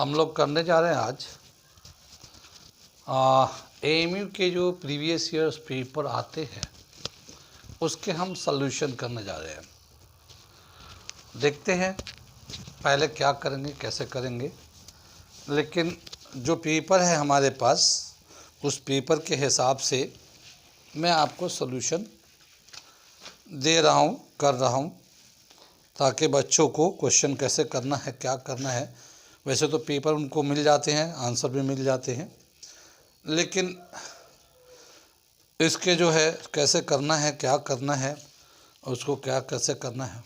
हम लोग करने जा रहे हैं आज एएमयू के जो प्रीवियस ईयर्स पेपर आते हैं उसके हम सॉल्यूशन करने जा रहे हैं। देखते हैं पहले क्या करेंगे, कैसे करेंगे, लेकिन जो पेपर है हमारे पास उस पेपर के हिसाब से मैं आपको सॉल्यूशन दे रहा हूँ, कर रहा हूँ, ताकि बच्चों को क्वेश्चन कैसे करना है, क्या करना है। वैसे तो पेपर उनको मिल जाते हैं, आंसर भी मिल जाते हैं, लेकिन इसके जो है कैसे करना है, क्या करना है, उसको क्या कैसे करना है,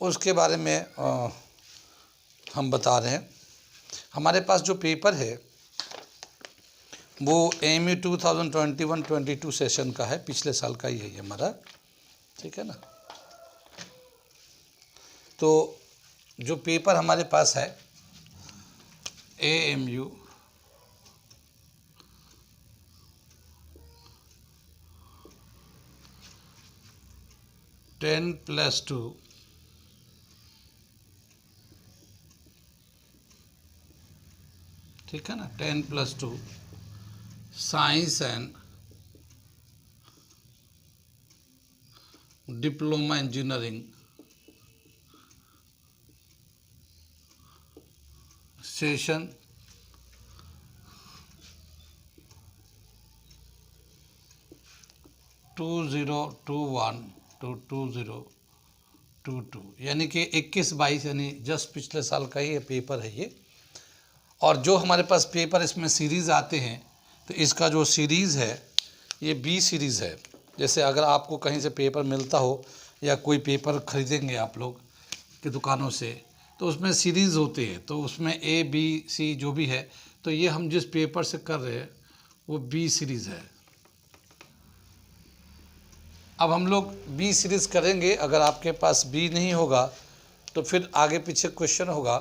उसके बारे में हम बता रहे हैं। हमारे पास जो पेपर है वो एएमयू 2021-22 सेशन का है, पिछले साल का ही है ये हमारा, ठीक है ना। तो जो पेपर हमारे पास है एएमयू 10+2 ठीक है ना, 10+2 science and diploma engineering session 2021 to 2022, यानी कि 21-22, यानी जस्ट पिछले साल का ही पेपर है ये। और जो हमारे पास पेपर इसमें सीरीज़ आते हैं, तो इसका जो सीरीज़ है ये बी सीरीज़ है। जैसे अगर आपको कहीं से पेपर मिलता हो या कोई पेपर ख़रीदेंगे आप लोग की दुकानों से, तो उसमें सीरीज़ होती है, तो उसमें ए बी सी जो भी है, तो ये हम जिस पेपर से कर रहे हैं वो बी सीरीज़ है। अब हम लोग बी सीरीज़ करेंगे। अगर आपके पास बी नहीं होगा तो फिर आगे पीछे क्वेश्चन होगा,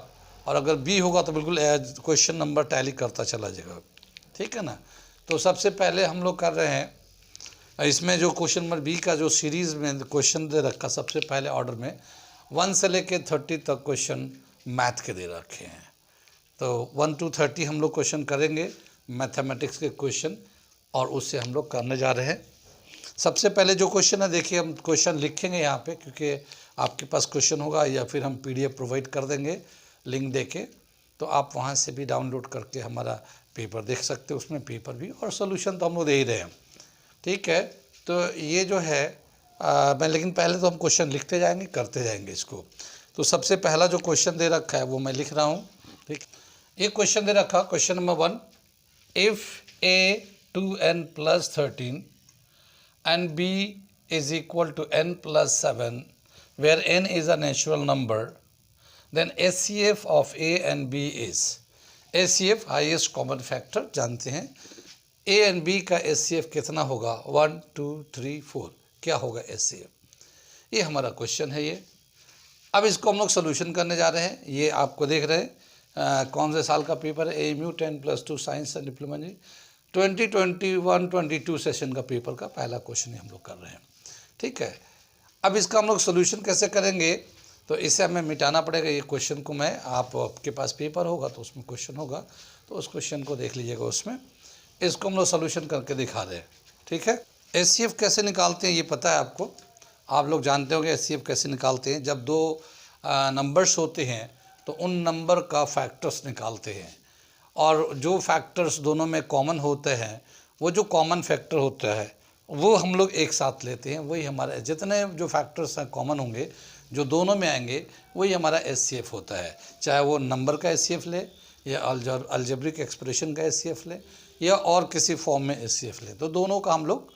और अगर बी होगा तो बिल्कुल क्वेश्चन नंबर टैली करता चला जाएगा, ठीक है ना। तो सबसे पहले हम लोग कर रहे हैं इसमें जो क्वेश्चन नंबर बी का जो सीरीज़ में क्वेश्चन दे रखा, सबसे पहले ऑर्डर में 1 से लेके 30 तक क्वेश्चन मैथ के दे रखे हैं। तो 1 to 30 हम लोग क्वेश्चन करेंगे मैथमेटिक्स के क्वेश्चन, और उससे हम लोग करने जा रहे हैं। सबसे पहले जो क्वेश्चन है, देखिए हम क्वेश्चन लिखेंगे यहाँ पे, क्योंकि आपके पास क्वेश्चन होगा या फिर हम पीडीएफ प्रोवाइड कर देंगे लिंक देके, तो आप वहाँ से भी डाउनलोड करके हमारा पेपर देख सकते हो। उसमें पेपर भी और सॉल्यूशन तो हम लोग दे ही रहे हैं, ठीक है। तो ये जो है मैं, लेकिन पहले तो हम क्वेश्चन लिखते जाएंगे, करते जाएंगे इसको। तो सबसे पहला जो क्वेश्चन दे रखा है वो मैं लिख रहा हूँ, ठीक। ये क्वेश्चन दे रखा, question number 1, if a 2n+13 and b is equal to n+7 where n is a natural number, then HCF of a and b is, HCF highest common factor जानते हैं, a and b का HCF कितना होगा, 1 2 3 4, क्या होगा HCF, ये हमारा question है ये। अब इसको हम लोग सोल्यूशन करने जा रहे हैं। ये आपको देख रहे हैं कौन से साल का पेपर है, AMU 10+2 science and diploma 2021-22 session का पेपर का पहला क्वेश्चन हम लोग कर रहे हैं, ठीक है। अब इसका हम लोग सोल्यूशन कैसे करेंगे, तो इसे हमें मिटाना पड़ेगा ये क्वेश्चन को। मैं आपके पास पेपर होगा तो उसमें क्वेश्चन होगा, तो उस क्वेश्चन को देख लीजिएगा उसमें। इसको हम लोग सोल्यूशन करके दिखा रहे हैं, ठीक है। HCF कैसे निकालते हैं ये पता है आपको, आप लोग जानते होंगे HCF कैसे निकालते हैं। जब दो नंबर्स होते हैं तो उन नंबर का फैक्टर्स निकालते हैं, और जो फैक्टर्स दोनों में कॉमन होते हैं, वो जो कॉमन फैक्टर होता है वो हम लोग एक साथ लेते हैं। वही हमारा, जितने जो फैक्टर्स हैं कॉमन होंगे जो दोनों में आएंगे, वही हमारा HCF होता है। चाहे वो नंबर का HCF ले, या अलजेब्रिक एक्सप्रेशन का HCF ले, या और किसी फॉर्म में HCF ले, तो दोनों का हम लोग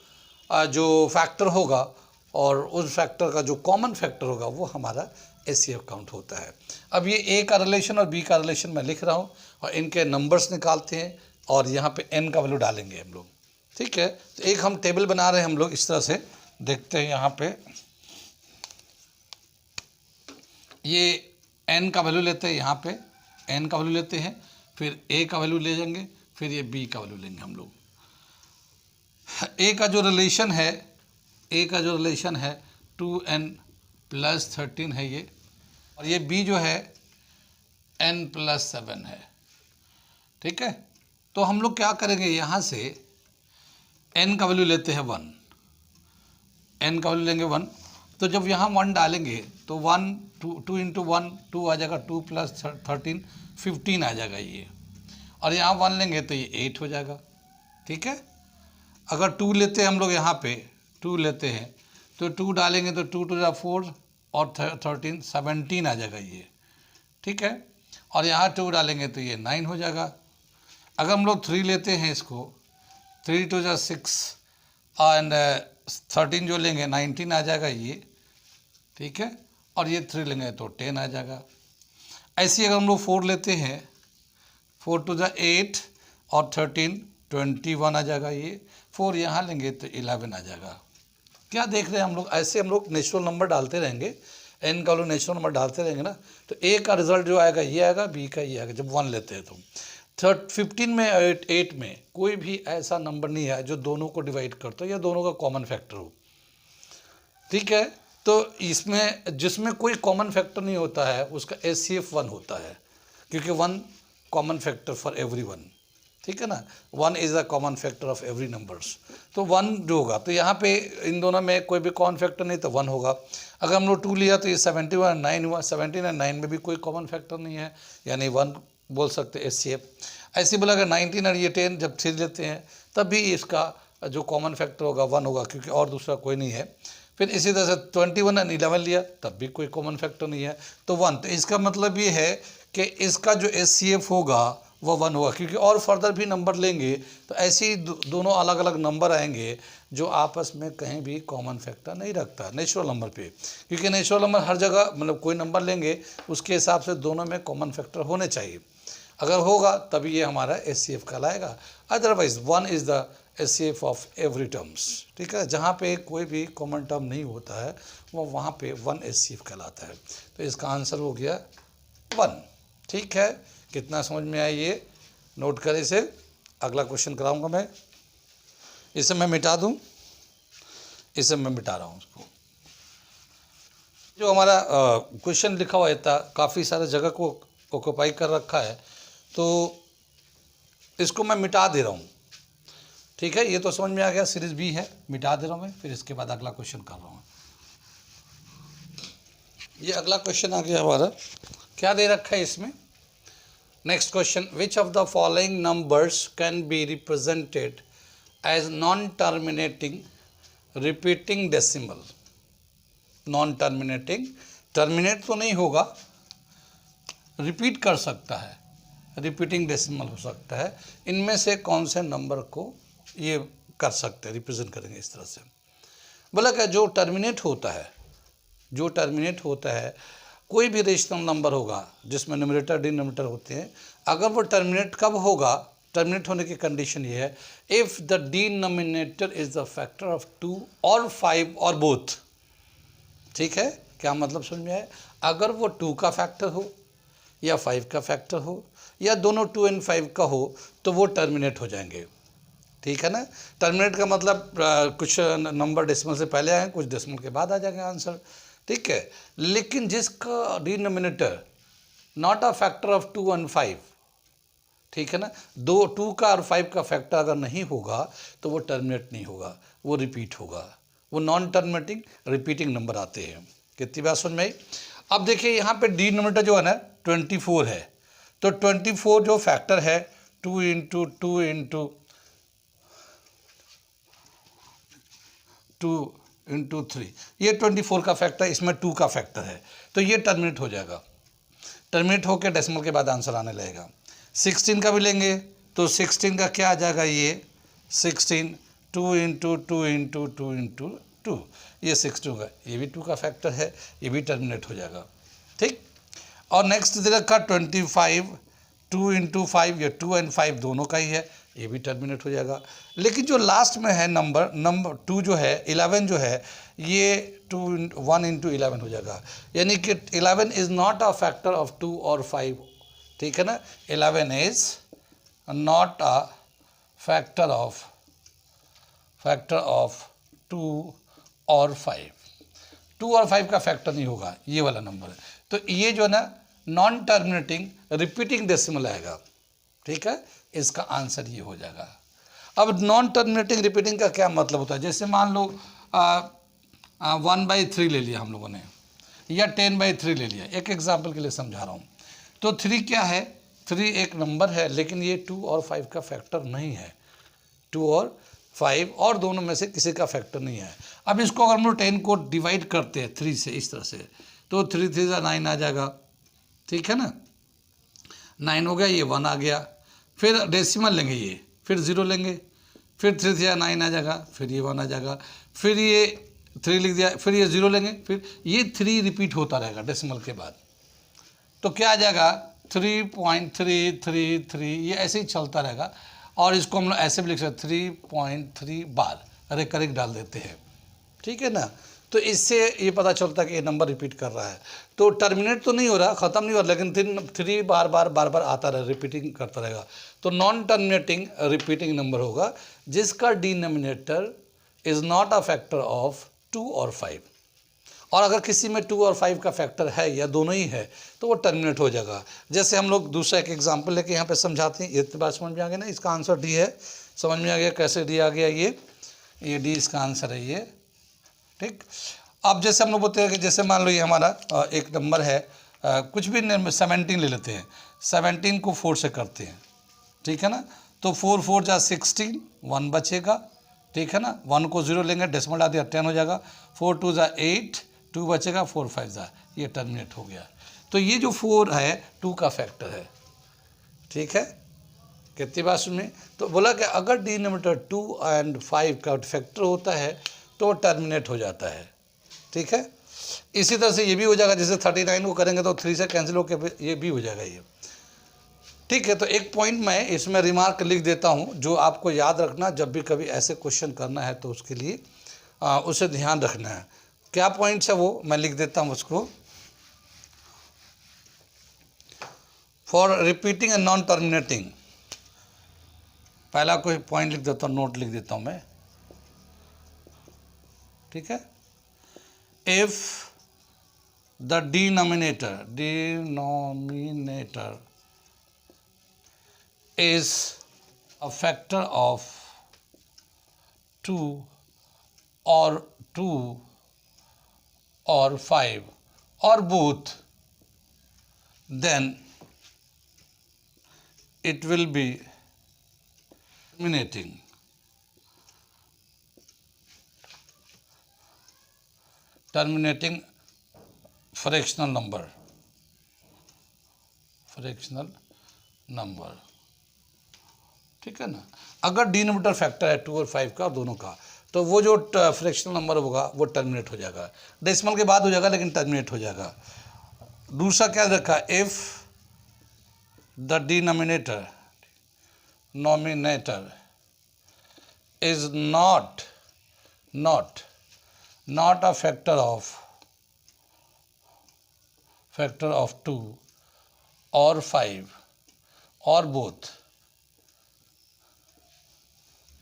जो फैक्टर होगा और उस फैक्टर का जो कॉमन फैक्टर होगा वो हमारा HCF काउंट होता है। अब ये A का रिलेशन और B का रिलेशन मैं लिख रहा हूँ, और इनके नंबर्स निकालते हैं, और यहाँ पे n का वैल्यू डालेंगे हम लोग, ठीक है। तो एक हम टेबल बना रहे हैं हम लोग, इस तरह से देखते हैं। यहाँ पे ये n का वैल्यू लेते हैं, यहाँ पे n का वैल्यू लेते हैं, फिर A का वैल्यू ले जाएंगे, फिर ये B का वैल्यू लेंगे हम लोग। A का जो रिलेशन है 2n+13 है ये, और ये B जो है n+7 है, ठीक है। तो हम लोग क्या करेंगे, यहाँ से n का वैल्यू लेते हैं 1, n का वैल्यू लेंगे 1। तो जब यहाँ 1 डालेंगे तो 1 2 इंटू 1 2 आ जाएगा, 2 प्लस 13 15 आ जाएगा ये। और यहाँ 1 लेंगे तो ये 8 हो जाएगा। ठीक है। अगर 2 लेते हैं हम लोग, यहाँ पे 2 लेते हैं तो 2 डालेंगे तो 2 2 4 और 13 17 आ जाएगा ये। ठीक है। और यहाँ 2 डालेंगे तो ये 9 हो जाएगा। अगर हम लोग 3 लेते हैं इसको, 3 2 6 एंड 13 जो लेंगे 19 आ जाएगा ये। ठीक है। और ये 3 लेंगे तो 10 आ जाएगा। ऐसे ही अगर हम लोग 4 लेते हैं, 4 2 8 और 13 21 आ जाएगा ये। 4 यहाँ लेंगे तो 11 आ जाएगा। क्या देख रहे हैं हम लोग, ऐसे हम लोग नेचुरल नंबर डालते रहेंगे, n का लोग नेचुरल नंबर डालते रहेंगे ना, तो a का रिजल्ट जो आएगा ये आएगा, b का ये आएगा जब 1 लेते हैं तो। 15 में 8 में कोई भी ऐसा नंबर नहीं है जो दोनों को डिवाइड करता हो या दोनों का कॉमन फैक्टर हो। ठीक है। तो इसमें जिसमें कोई कॉमन फैक्टर नहीं होता है उसका HCF 1 होता है, क्योंकि 1 कॉमन फैक्टर फॉर एवरीवन। ठीक है ना, 1 is a common factor of every numbers. तो 1 जो होगा, तो यहाँ पे इन दोनों में कोई भी कॉमन फैक्टर नहीं तो 1 होगा। अगर हम लोग 2 लिया तो ये 17 और 9 हुआ, 17 और 9 में भी कोई कॉमन फैक्टर नहीं है, यानी 1 बोल सकते हैं HCF। ऐसे बोला अगर 19 और ये 10 जब 3 लेते हैं तब भी इसका जो कॉमन फैक्टर होगा 1 होगा, क्योंकि और दूसरा कोई नहीं है। फिर इसी तरह से 21 और 11 लिया तब भी कोई कॉमन फैक्टर नहीं है तो 1। तो इसका मतलब ये है कि इसका जो HCF होगा वो 1 होगा, क्योंकि और फर्दर भी नंबर लेंगे तो ऐसे ही दोनों अलग अलग नंबर आएंगे जो आपस में कहीं भी कॉमन फैक्टर नहीं रखता नेचुरल नंबर पे, क्योंकि नेचुरल नंबर हर जगह मतलब कोई नंबर लेंगे उसके हिसाब से दोनों में कॉमन फैक्टर होने चाहिए। अगर होगा तभी ये हमारा HCF कहलाएगा, otherwise 1 is the HCF of every terms. ठीक है। जहाँ पे कोई भी कॉमन टर्म नहीं होता है वो वहाँ पे 1 HCF कहलाता है। तो इसका आंसर हो गया 1। ठीक है। कितना समझ में आया ये नोट करें इसे। अगला क्वेश्चन कराऊंगा मैं, इसे मैं मिटा दूं, इसे मैं मिटा रहा हूं उसको। जो हमारा क्वेश्चन लिखा हुआ था काफ़ी सारे जगह को ऑक्यूपाई कर रखा है, तो इसको मैं मिटा दे रहा हूं। ठीक है। ये तो समझ में आ गया, सीरीज बी है, मिटा दे रहा हूं मैं। फिर इसके बाद अगला क्वेश्चन कर रहा हूं। ये अगला क्वेश्चन आ गया हमारा, क्या दे रखा है इसमें। Next question, which of the following numbers can be represented as non terminating repeating decimal. Non terminating, terminate तो नहीं होगा, रिपीट कर सकता है, रिपीटिंग डेसिमल हो सकता है। इनमें से कौन से नंबर को ये कर सकते हैं, रिप्रेजेंट करेंगे इस तरह से। बोला क्या, जो टर्मिनेट होता है, जो टर्मिनेट होता है, कोई भी रेशनल नंबर होगा जिसमें न्यूमरेटर डिनोमिनेटर होते हैं, अगर वो टर्मिनेट कब होगा, टर्मिनेट होने की कंडीशन ये है, if the denominator is the factor of 2 और 5 और बोथ। ठीक है। क्या मतलब समझ में आया, अगर वो 2 का फैक्टर हो या 5 का फैक्टर हो या दोनों 2 और 5 का हो तो वो टर्मिनेट हो जाएंगे। ठीक है ना। टर्मिनेट का मतलब कुछ नंबर डेसिमल से पहले आए, कुछ डेसिमल के बाद आ जाएंगे आंसर। ठीक है। लेकिन जिसका denominator not a factor of 2 और 5, ठीक है ना, 2 का और 5 का फैक्टर अगर नहीं होगा तो वो टर्मिनेट नहीं होगा, वो रिपीट होगा। वो नॉन टर्मिनेटिंग रिपीटिंग नंबर आते हैं। कितनी बात समझ में आई। अब देखिए यहाँ पे डिनोमिनेटर जो है ना 24 है, तो 24 जो फैक्टर है 2 इंटू 2 इंटू 2 इंटू 3, ये 24 का फैक्टर, इसमें 2 का फैक्टर है, तो ये टर्मिनेट हो जाएगा। टर्मिनेट होकर डेसिमल के बाद आंसर आने लगेगा। 16 का भी लेंगे तो 16 का क्या आ जाएगा, ये 16 2 इंटू 2 इंटू 2 इंटू 2, ये 16 का, ये भी 2 का फैक्टर है, ये भी टर्मिनेट हो जाएगा। ठीक। और नेक्स्ट दे रखा 25 2 इंटू 5, ये 2 और 5 दोनों का ही है, ये भी टर्मिनेट हो जाएगा। लेकिन जो लास्ट में है नंबर 2 जो है, 11 जो है, ये 1 इंटू 11 हो जाएगा, यानी कि 11 is not a factor of 2 और 5। ठीक है ना, 11 is not a factor of 2 और 5। 2 और 5 का फैक्टर नहीं होगा, ये वाला नंबर है। तो ये जो है ना नॉन टर्मिनेटिंग रिपीटिंग डेसिमल आएगा। ठीक है, इसका आंसर ये हो जाएगा। अब नॉन टर्मिनेटिंग रिपीटिंग का क्या मतलब होता है? जैसे मान लो 1/3 ले लिया हम लोगों ने, या 10/3 ले लिया, एक एग्जाम्पल के लिए समझा रहा हूँ। तो 3 क्या है? 3 एक नंबर है, लेकिन ये 2 और 5 का फैक्टर नहीं है। 2 और 5 और दोनों में से किसी का फैक्टर नहीं है। अब इसको अगर हम लोग 10 को डिवाइड करते हैं 3 से, इस तरह से, तो 3 3 9 आ जाएगा, ठीक है ना, 9 हो गया, ये 1 आ गया। फिर डेसिमल लेंगे, ये फिर 0 लेंगे, फिर 3 3 9 आ जाएगा, फिर ये 1 आ जाएगा, फिर ये 3 लिख दिया, फिर ये 0 लेंगे, फिर ये 3 रिपीट होता रहेगा डेसिमल के बाद। तो क्या आ जाएगा? 3.333, ये ऐसे ही चलता रहेगा। और इसको हम लोग ऐसे भी लिख सकते 3.3 बार रेकरिंग डाल देते हैं, ठीक है ना। तो इससे ये पता चलता है कि ये नंबर रिपीट कर रहा है। तो टर्मिनेट तो नहीं हो रहा, ख़त्म नहीं हो रहा, लेकिन 3 बार बार आता रहे, रिपीटिंग करता रहेगा। तो नॉन टर्मिनेटिंग रिपीटिंग नंबर होगा जिसका denominator is not a factor of 2 और 5। और अगर किसी में 2 और 5 का फैक्टर है या दोनों ही है तो वो टर्मिनेट हो जाएगा। जैसे हम लोग दूसरा एक एग्जांपल लेके यहाँ पे समझाते हैं, ये बात समझ में आ गया ना। इसका आंसर डी है, समझ में आ गया कैसे डी आ गया? ये डी इसका आंसर है, ये ठीक। अब जैसे हम लोग बोलते हैं कि जैसे मान लो ये हमारा एक नंबर है, कुछ भी 17 ले लेते हैं, 17 को 4 से करते हैं, ठीक है ना। तो 4 4 जा 16, 1 बचेगा, ठीक है ना। 1 को 0 लेंगे, डेसिमल डाल दिया, 10 हो जाएगा। 4 2 जा 8, 2 बचेगा, 4 5 जा, ये टर्मिनेट हो गया। तो ये जो 4 है 2 का फैक्टर है, ठीक है। कितनी बात सुनिए, तो बोला कि अगर डिनोमिनेटर 2 और 5 का फैक्टर होता है तो टर्मिनेट हो जाता है, ठीक है। इसी तरह से ये भी हो जाएगा, जैसे 39 को करेंगे तो 3 से कैंसिल होकर ये भी हो जाएगा, ये ठीक है। तो एक पॉइंट मैं इसमें रिमार्क लिख देता हूँ जो आपको याद रखना, जब भी कभी ऐसे क्वेश्चन करना है तो उसके लिए उसे ध्यान रखना है। क्या पॉइंट्स है वो मैं लिख देता हूँ उसको। For repeating and non terminating, पहला कोई पॉइंट लिख देता हूँ, नोट लिख देता हूँ मैं, ठीक है। If the denominator is a factor of 2 or 5 or both, then it will be terminating fractional number, ठीक है ना। अगर डिनोमिनेटर फैक्टर है 2 और 5 का, दोनों का, तो वो जो फ्रैक्शनल नंबर होगा वो टर्मिनेट हो जाएगा। डेसिमल के बाद हो जाएगा लेकिन टर्मिनेट हो जाएगा। दूसरा क्या रखा? If the denominator is not a factor of 2 और 5 और बोथ,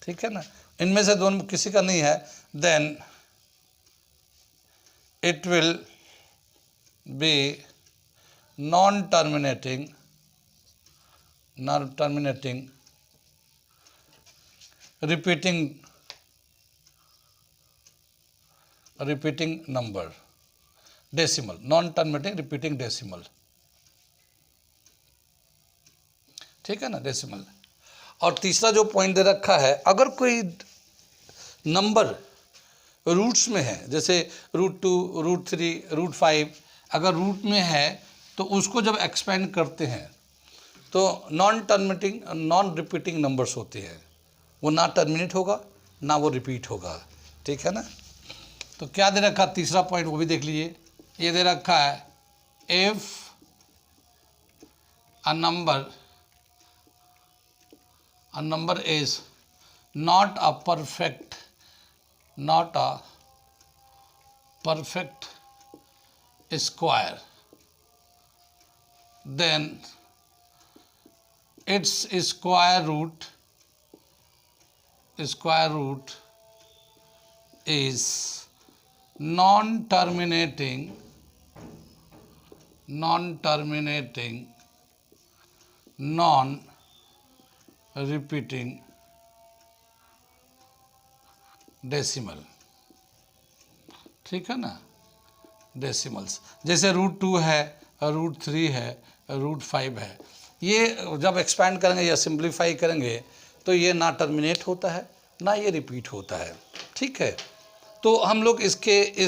ठीक है ना, इनमें से दोनों किसी का नहीं है, then it will be non terminating repeating number, decimal, non terminating repeating decimal, ठीक है ना, डेसिमल। और तीसरा जो पॉइंट दे रखा है, अगर कोई नंबर रूट्स में है, जैसे √2, √3, √5, अगर रूट में है तो उसको जब एक्सपेंड करते हैं तो नॉन रिपीटिंग नंबर्स होते हैं, वो ना टर्मिनेट होगा ना वो रिपीट होगा, ठीक है ना। तो क्या दे रखा तीसरा पॉइंट, वो भी देख लीजिए। ये दे रखा है, if a number is not a perfect square, then its square root is non-terminating non repeating decimal, ठीक है ना, डेसिमल्स, जैसे √2 है, √3 है, √5 है। ये जब एक्सपैंड करेंगे या सिंप्लीफाई करेंगे तो ये ना टर्मिनेट होता है ना ये रिपीट होता है, ठीक है। तो हम लोग इस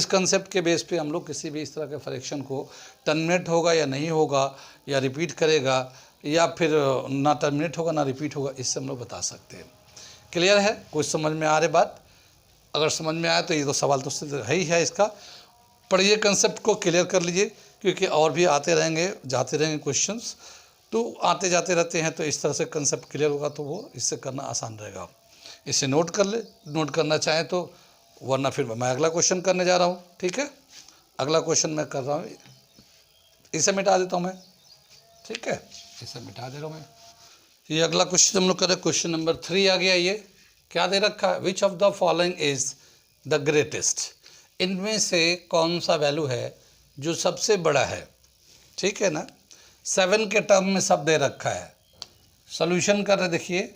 कंसेप्ट के बेस पे हम लोग किसी भी इस तरह के फ्रैक्शन को टर्मिनेट होगा या नहीं होगा, या रिपीट करेगा या फिर ना टर्मिनेट होगा ना रिपीट होगा, इससे हम लोग बता सकते हैं। क्लियर है? कुछ समझ में आ रही बात? अगर समझ में आया तो ये तो सवाल तो है ही है इसका, पढ़िए कंसेप्ट को क्लियर कर लीजिए, क्योंकि और भी आते रहेंगे जाते रहेंगे क्वेश्चंस, तो आते जाते रहते हैं, तो इस तरह से कंसेप्ट क्लियर होगा तो वो इससे करना आसान रहेगा। इसे नोट कर ले, नोट करना चाहें तो, वरना फिर मैं अगला क्वेश्चन करने जा रहा हूँ, ठीक है। अगला क्वेश्चन मैं कर रहा हूँ, इसे मिटा देता हूँ मैं, ठीक है, इसे मिटा दे रहा हूँ मैं। ये अगला क्वेश्चन हम लोग करें, क्वेश्चन नंबर 3 आ गया। ये क्या दे रखा है, विच of the following is the greatest, इनमें से कौन सा वैल्यू है जो सबसे बड़ा है, ठीक है ना। 7 के टर्म में सब दे रखा है, सोल्यूशन कर रहे, देखिए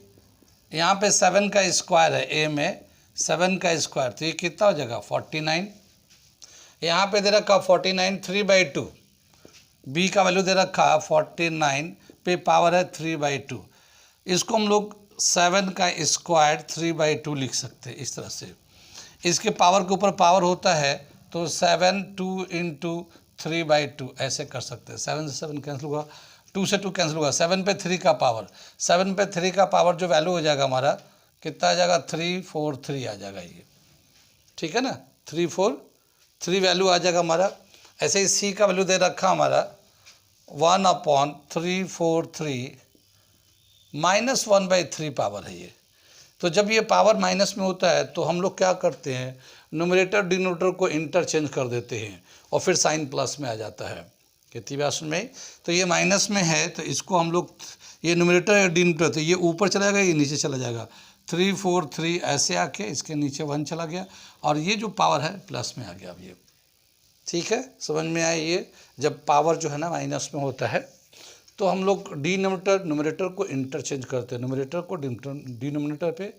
यहाँ पे 7 का स्क्वायर है, ए में 7 का स्क्वायर, तो ये कितना हो जाएगा 49। यहाँ पे दे रखा 49 3/2, बी का वैल्यू दे रखा 49 पे पावर है 3/2, इसको हम लोग 7 का स्क्वायर 3/2 लिख सकते हैं इस तरह से। इसके पावर के ऊपर पावर होता है तो 7 2 × 3/2 ऐसे कर सकते हैं। 7 से 7 कैंसिल होगा, 2 से 2 कैंसिल होगा, 7 पे 3 का पावर, 7 पे 3 का पावर जो वैल्यू हो जाएगा हमारा कितना आ जाएगा 343 आ जाएगा ये, ठीक है ना, 343 वैल्यू आ जाएगा हमारा। ऐसे ही सी का वैल्यू दे रखा हमारा 1/343 -1/3 पावर है ये। तो जब ये पावर माइनस में होता है तो हम लोग क्या करते हैं, न्यूमरेटर डिनोमिनेटर को इंटरचेंज कर देते हैं और फिर साइन प्लस में आ जाता है, कितनी बात सुन में। तो ये माइनस में है तो इसको हम लोग, ये न्यूमरेटर या डिनोमिनेटर, तो ये ऊपर चला जाएगा, ये नीचे चला जाएगा, 343 ऐसे आके इसके नीचे 1 चला गया, और ये जो पावर है प्लस में आ गया अब ये, ठीक है, समझ में आया। ये जब पावर जो है ना माइनस में होता है तो हम लोग डिनोमिनेटर न्यूमरेटर को इंटरचेंज करते हैं, न्यूमरेटर को डिनोमिनेटर पे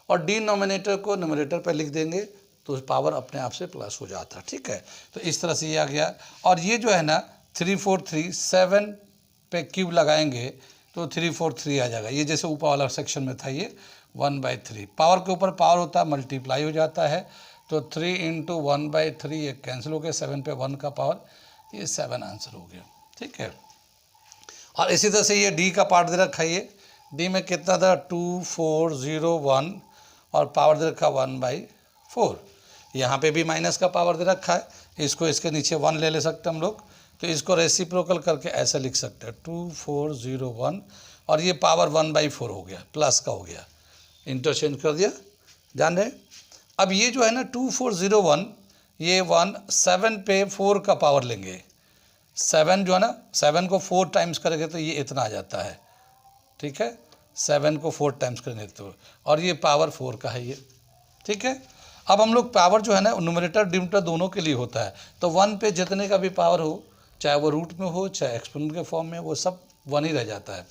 और डिनोमिनेटर को न्यूमरेटर पे लिख देंगे तो पावर अपने आप से प्लस हो जाता है, ठीक है। तो इस तरह से ये आ गया, और ये जो है ना 343 7 पे क्यूब लगाएंगे तो 343 आ जाएगा, ये जैसे ऊपर वाला सेक्शन में था ये 1/3, पावर के ऊपर पावर होता है मल्टीप्लाई हो जाता है, तो 3 × 1/3 ये कैंसिल हो गया, 7 पे 1 का पावर, ये 7 आंसर हो गया, ठीक है। और इसी तरह से ये डी का पार्ट दे रखा है, ये डी में कितना था 2401 और पावर दे रखा 1/4, यहाँ पे भी माइनस का पावर दे रखा है, इसको इसके नीचे 1 ले सकते हैं हम लोग, तो इसको रेसिप्रोकल करके ऐसे लिख सकते हैं 2401, और ये पावर 1/4 हो गया, प्लस का हो गया, इंटरचेंज कर दिया, जान रहे। अब ये जो है ना 2401, ये 7 पे 4 का पावर लेंगे, 7 जो है ना 7 को 4 टाइम्स करेंगे तो ये इतना आ जाता है, ठीक है, 7 को 4 टाइम्स करेंगे तो, और ये पावर 4 का है ये, ठीक है। अब हम लोग पावर जो है ना न्यूमरेटर डिनोमिनेटर दोनों के लिए होता है, तो 1 पे जितने का भी पावर हो, चाहे वो रूट में हो चाहे एक्सपोनेंट के फॉर्म में, वो सब 1 ही रह जाता है।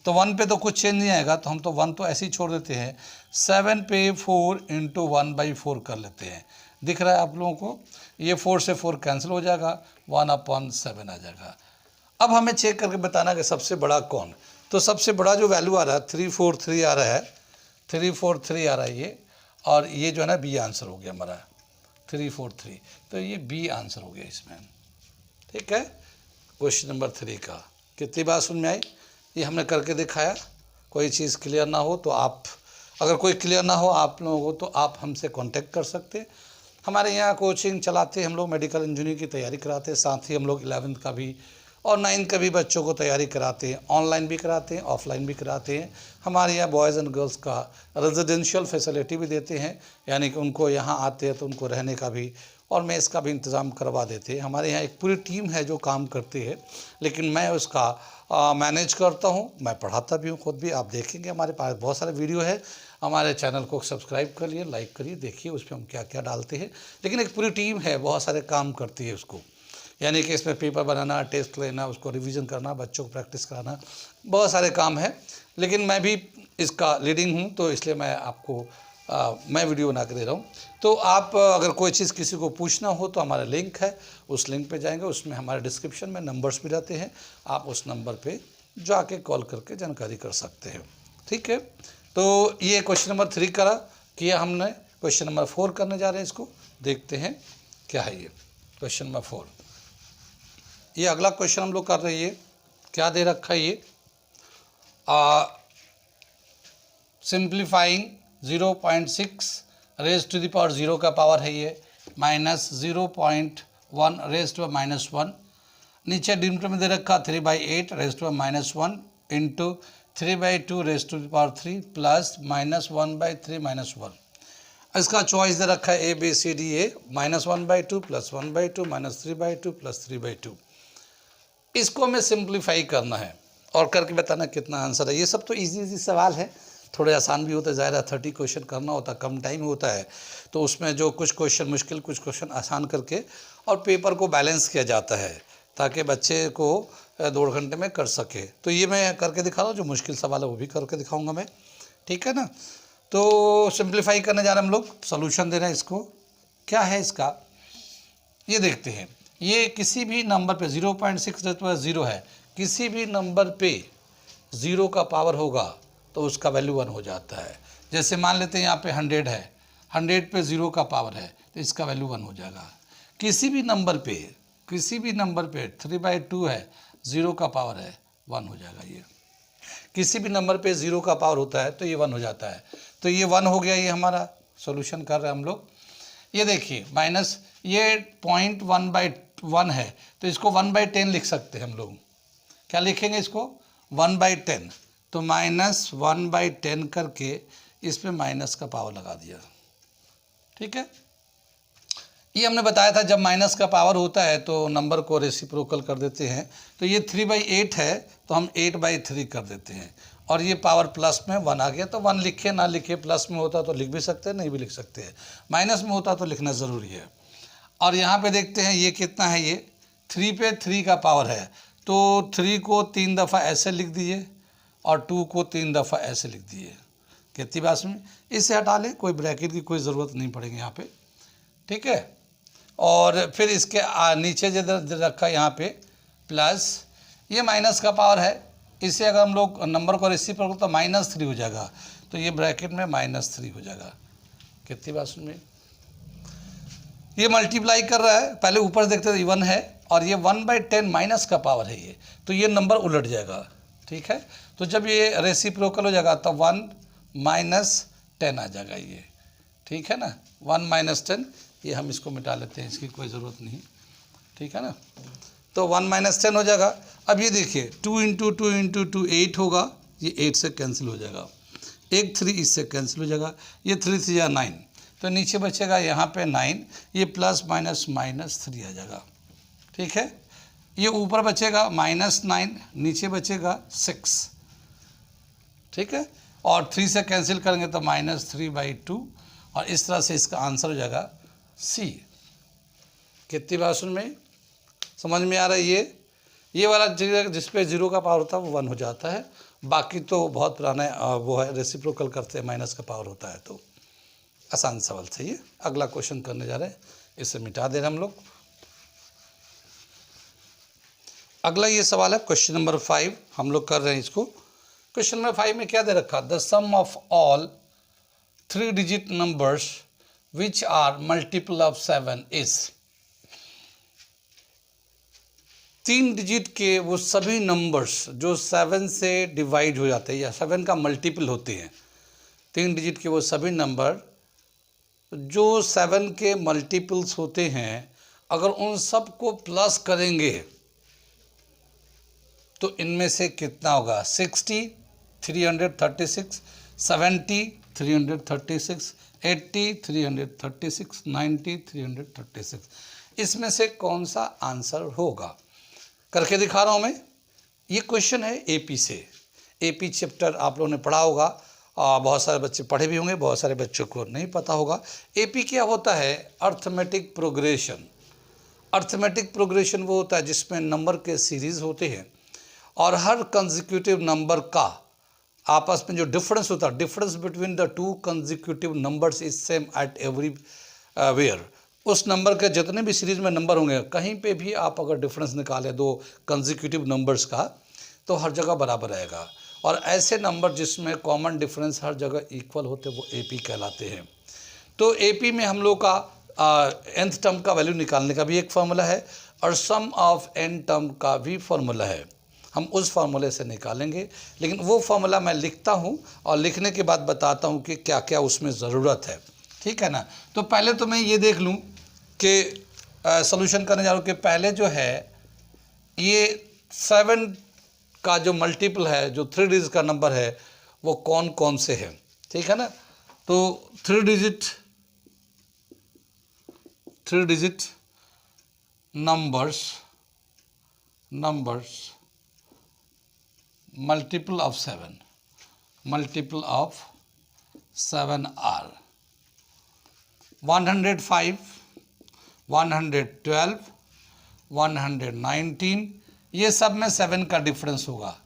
तो 1 पे तो कुछ चेंज नहीं आएगा, तो हम तो 1 तो ऐसे ही छोड़ देते हैं, 7 पे 4 × 1/4 कर लेते हैं, दिख रहा है आप लोगों को, ये 4 से 4 कैंसिल हो जाएगा, 1/7 आ जाएगा। अब हमें चेक करके बताना कि सबसे बड़ा कौन, तो सबसे बड़ा जो वैल्यू आ रहा है 343 आ रहा है, 343 आ रहा है ये, और ये जो है ना बी आंसर हो गया हमारा 343, तो ये बी आंसर हो गया इसमें, ठीक है। क्वेश्चन नंबर 3 का कितनी बात सुन में आई, ये हमने करके दिखाया। कोई चीज़ क्लियर ना हो तो आप, अगर कोई क्लियर ना हो आप लोगों को, तो आप हमसे कांटेक्ट कर सकते हैं। हमारे यहाँ कोचिंग चलाते हैं हम लोग, मेडिकल इंजीनियरिंग की तैयारी कराते हैं, साथ ही हम लोग 11th का भी और 9th का भी बच्चों को तैयारी कराते हैं, ऑनलाइन भी कराते हैं ऑफलाइन भी कराते हैं। हमारे यहाँ बॉयज़ एंड गर्ल्स का रेजिडेंशियल फैसिलिटी भी देते हैं, यानी कि उनको यहाँ आते हैं तो उनको रहने का भी और मेस का भी इंतज़ाम करवा देते हैं। हमारे यहाँ एक पूरी टीम है जो काम करती है, लेकिन मैं उसका मैनेज करता हूँ, मैं पढ़ाता भी हूँ खुद भी। आप देखेंगे हमारे पास बहुत सारे वीडियो है, हमारे चैनल को सब्सक्राइब करिए, लाइक करिए, देखिए उस पर हम क्या क्या डालते हैं। लेकिन एक पूरी टीम है, बहुत सारे काम करती है उसको, यानी कि इसमें पेपर बनाना, टेस्ट लेना, उसको रिवीजन करना, बच्चों को प्रैक्टिस कराना, बहुत सारे काम है। लेकिन मैं भी इसका लीडिंग हूँ, तो इसलिए मैं आपको मैं वीडियो बना के दे रहा हूँ। तो आप अगर कोई चीज़ किसी को पूछना हो तो हमारा लिंक है, उस लिंक पे जाएंगे, उसमें हमारे डिस्क्रिप्शन में नंबर्स भी रहते हैं, आप उस नंबर पे जाके कॉल करके जानकारी कर सकते हैं। ठीक है, तो ये क्वेश्चन नंबर 3 किया हमने। क्वेश्चन नंबर 4 करने जा रहे हैं, इसको देखते हैं क्या है ये क्वेश्चन नंबर 4। ये अगला क्वेश्चन हम लोग कर रहे हैं, क्या दे रखा है ये, simplifying 0.6 raise to the power 0 का पावर है ये, माइनस 0.1 रेज टू -1, नीचे डिनोमिनेटर में दे रखा 3/8 raise to -1 into 3/2 raise to the power 3 plus -1/3 -1। इसका चॉइस दे रखा है ABCD ए, -1/2 प्लस 1/2 -3/2 प्लस 3/2। इसको हमें सिंप्लीफाई करना है और करके बताना कितना आंसर है। ये सब तो इजी सवाल है, थोड़े आसान भी होते हैं, ज़्यादा 30 क्वेश्चन करना होता है, कम टाइम होता है, तो उसमें जो कुछ क्वेश्चन मुश्किल, कुछ क्वेश्चन आसान करके और पेपर को बैलेंस किया जाता है ताकि बच्चे को 2 घंटे में कर सके। तो ये मैं करके दिखा रहा हूँ, जो मुश्किल सवाल है वो भी करके दिखाऊंगा मैं, ठीक है ना। तो सिंप्लीफाई करने जा रहे हैं हम लोग, सोल्यूशन दे रहे हैं इसको। क्या है इसका, ये देखते हैं। ये किसी भी नंबर पे 0.6 0 है, किसी भी नंबर पे 0 का पावर होगा तो उसका वैल्यू 1 हो जाता है। जैसे मान लेते हैं यहाँ पे 100 है, 100 पे 0 का पावर है तो इसका वैल्यू 1 हो जाएगा। किसी भी नंबर पे 3/2 है, 0 का पावर है, 1 हो जाएगा। ये किसी भी नंबर पे 0 का पावर होता है तो ये 1 हो जाता है। तो ये 1 हो गया, ये हमारा सॉल्यूशन कर रहे हैं हम लोग। ये देखिए माइनस, ये 0.1/1 है तो इसको 1/10 लिख सकते हैं हम लोग। क्या लिखेंगे इसको, 1/10, तो -1/10 करके इस पे माइनस का पावर लगा दिया। ठीक है, ये हमने बताया था जब माइनस का पावर होता है तो नंबर को रेसिप्रोकल कर देते हैं। तो ये 3/8 है तो हम 8/3 कर देते हैं, और ये पावर प्लस में 1 आ गया। तो 1 लिखे ना लिखे, प्लस में होता तो लिख भी सकते हैं, नहीं भी लिख सकते हैं, माइनस में होता तो लिखना ज़रूरी है। और यहाँ पे देखते हैं ये कितना है, ये 3 पे 3 का पावर है, तो 3 को 3 दफ़ा ऐसे लिख दिए और 2 को 3 दफ़ा ऐसे लिख दिए। कितनी बात में इसे हटा लें, कोई ब्रैकेट की कोई ज़रूरत नहीं पड़ेगी यहाँ पे। ठीक है, और फिर इसके नीचे जो रखा यहाँ पे प्लस, ये माइनस का पावर है, इसे अगर हम लोग नंबर को रेसिप्रोकल तो -3 हो जाएगा, तो ये ब्रैकेट में -3 हो जाएगा। कितनी बात सुन में, ये मल्टीप्लाई कर रहा है, पहले ऊपर देखते थे 1 है और ये 1/10 माइनस का पावर है ये, तो ये नंबर उलट जाएगा। ठीक है, तो जब ये रेसिप्रोकल हो जाएगा तो 1 - 10 आ जाएगा ये। ठीक है ना, 1 - 10, ये हम इसको मिटा लेते हैं, इसकी कोई ज़रूरत नहीं। ठीक है ना, तो 1 - 10 हो जाएगा। अब ये देखिए 2 × 2 × 2 8 होगा, ये 8 से कैंसिल हो जाएगा, एक 3 इससे कैंसिल हो जाएगा, ये 3 3 या 9, तो नीचे बचेगा यहाँ पे 9, ये प्लस माइनस -3 आ जाएगा। ठीक है, ये ऊपर बचेगा -9, नीचे बचेगा 6। ठीक है, और 3 से कैंसिल करेंगे तो -3/2, और इस तरह से इसका आंसर हो जाएगा C। कितनी बात सुन में समझ में आ रहा है। ये वाला जिस पे 0 का पावर होता है वो 1 हो जाता है, बाकी तो बहुत पुराना वो है, रेसिप्रोकल करते हैं, माइनस का पावर होता है। तो आसान सवाल था ये। अगला क्वेश्चन करने जा रहे हैं, इसे मिटा दे रहे हैं हम लोग। अगला ये सवाल है क्वेश्चन नंबर 5, हम लोग कर रहे हैं इसको। क्वेश्चन नंबर 5 में क्या दे रखा, the sum of all 3 digit numbers which are multiple of 7 is. 3 digit के वो सभी नंबर्स जो 7 से डिवाइड हो जाते हैं या 7 का मल्टीपल होते हैं। 3 डिजिट के वो सभी नंबर जो 7 के मल्टीपल्स होते हैं, अगर उन सब को प्लस करेंगे तो इनमें से कितना होगा, 60 336, 70 336, 80 336, 90 336, इसमें से कौन सा आंसर होगा। करके दिखा रहा हूँ मैं। ये क्वेश्चन है एपी से। एपी चैप्टर आप लोगों ने पढ़ा होगा, बहुत सारे बच्चे पढ़े भी होंगे, बहुत सारे बच्चों को नहीं पता होगा। एपी क्या होता है, अर्थमेटिक प्रोग्रेशन। अर्थमेटिक प्रोग्रेशन वो होता है जिसमें नंबर के सीरीज होते हैं और हर कंसेक्यूटिव नंबर का आपस में जो डिफरेंस होता है, difference between the two consecutive numbers is same at everywhere. उस नंबर के जितने भी सीरीज में नंबर होंगे, कहीं पे भी आप अगर डिफरेंस निकालें दो कंसेक्यूटिव नंबर्स का, तो हर जगह बराबर रहेगा। और ऐसे नंबर जिसमें कॉमन डिफरेंस हर जगह इक्वल होते वो एपी कहलाते हैं। तो एपी में हम लोग का nth टर्म का वैल्यू निकालने का भी एक फार्मूला है और सम ऑफ n टर्म का भी फार्मूला है। हम उस फार्मूले से निकालेंगे, लेकिन वो फार्मूला मैं लिखता हूँ और लिखने के बाद बताता हूँ कि क्या क्या उसमें ज़रूरत है, ठीक है ना। तो पहले तो मैं ये देख लूँ कि सॉल्यूशन करने जा रहा हूँ कि पहले जो है ये 7 का जो मल्टीपल है, जो 3 डिजिट का नंबर है, वो कौन कौन से हैं, ठीक है ना। तो 3 digit numbers multiple of 7 are 105, 112, 119। ये सब में 7 का डिफरेंस होगा।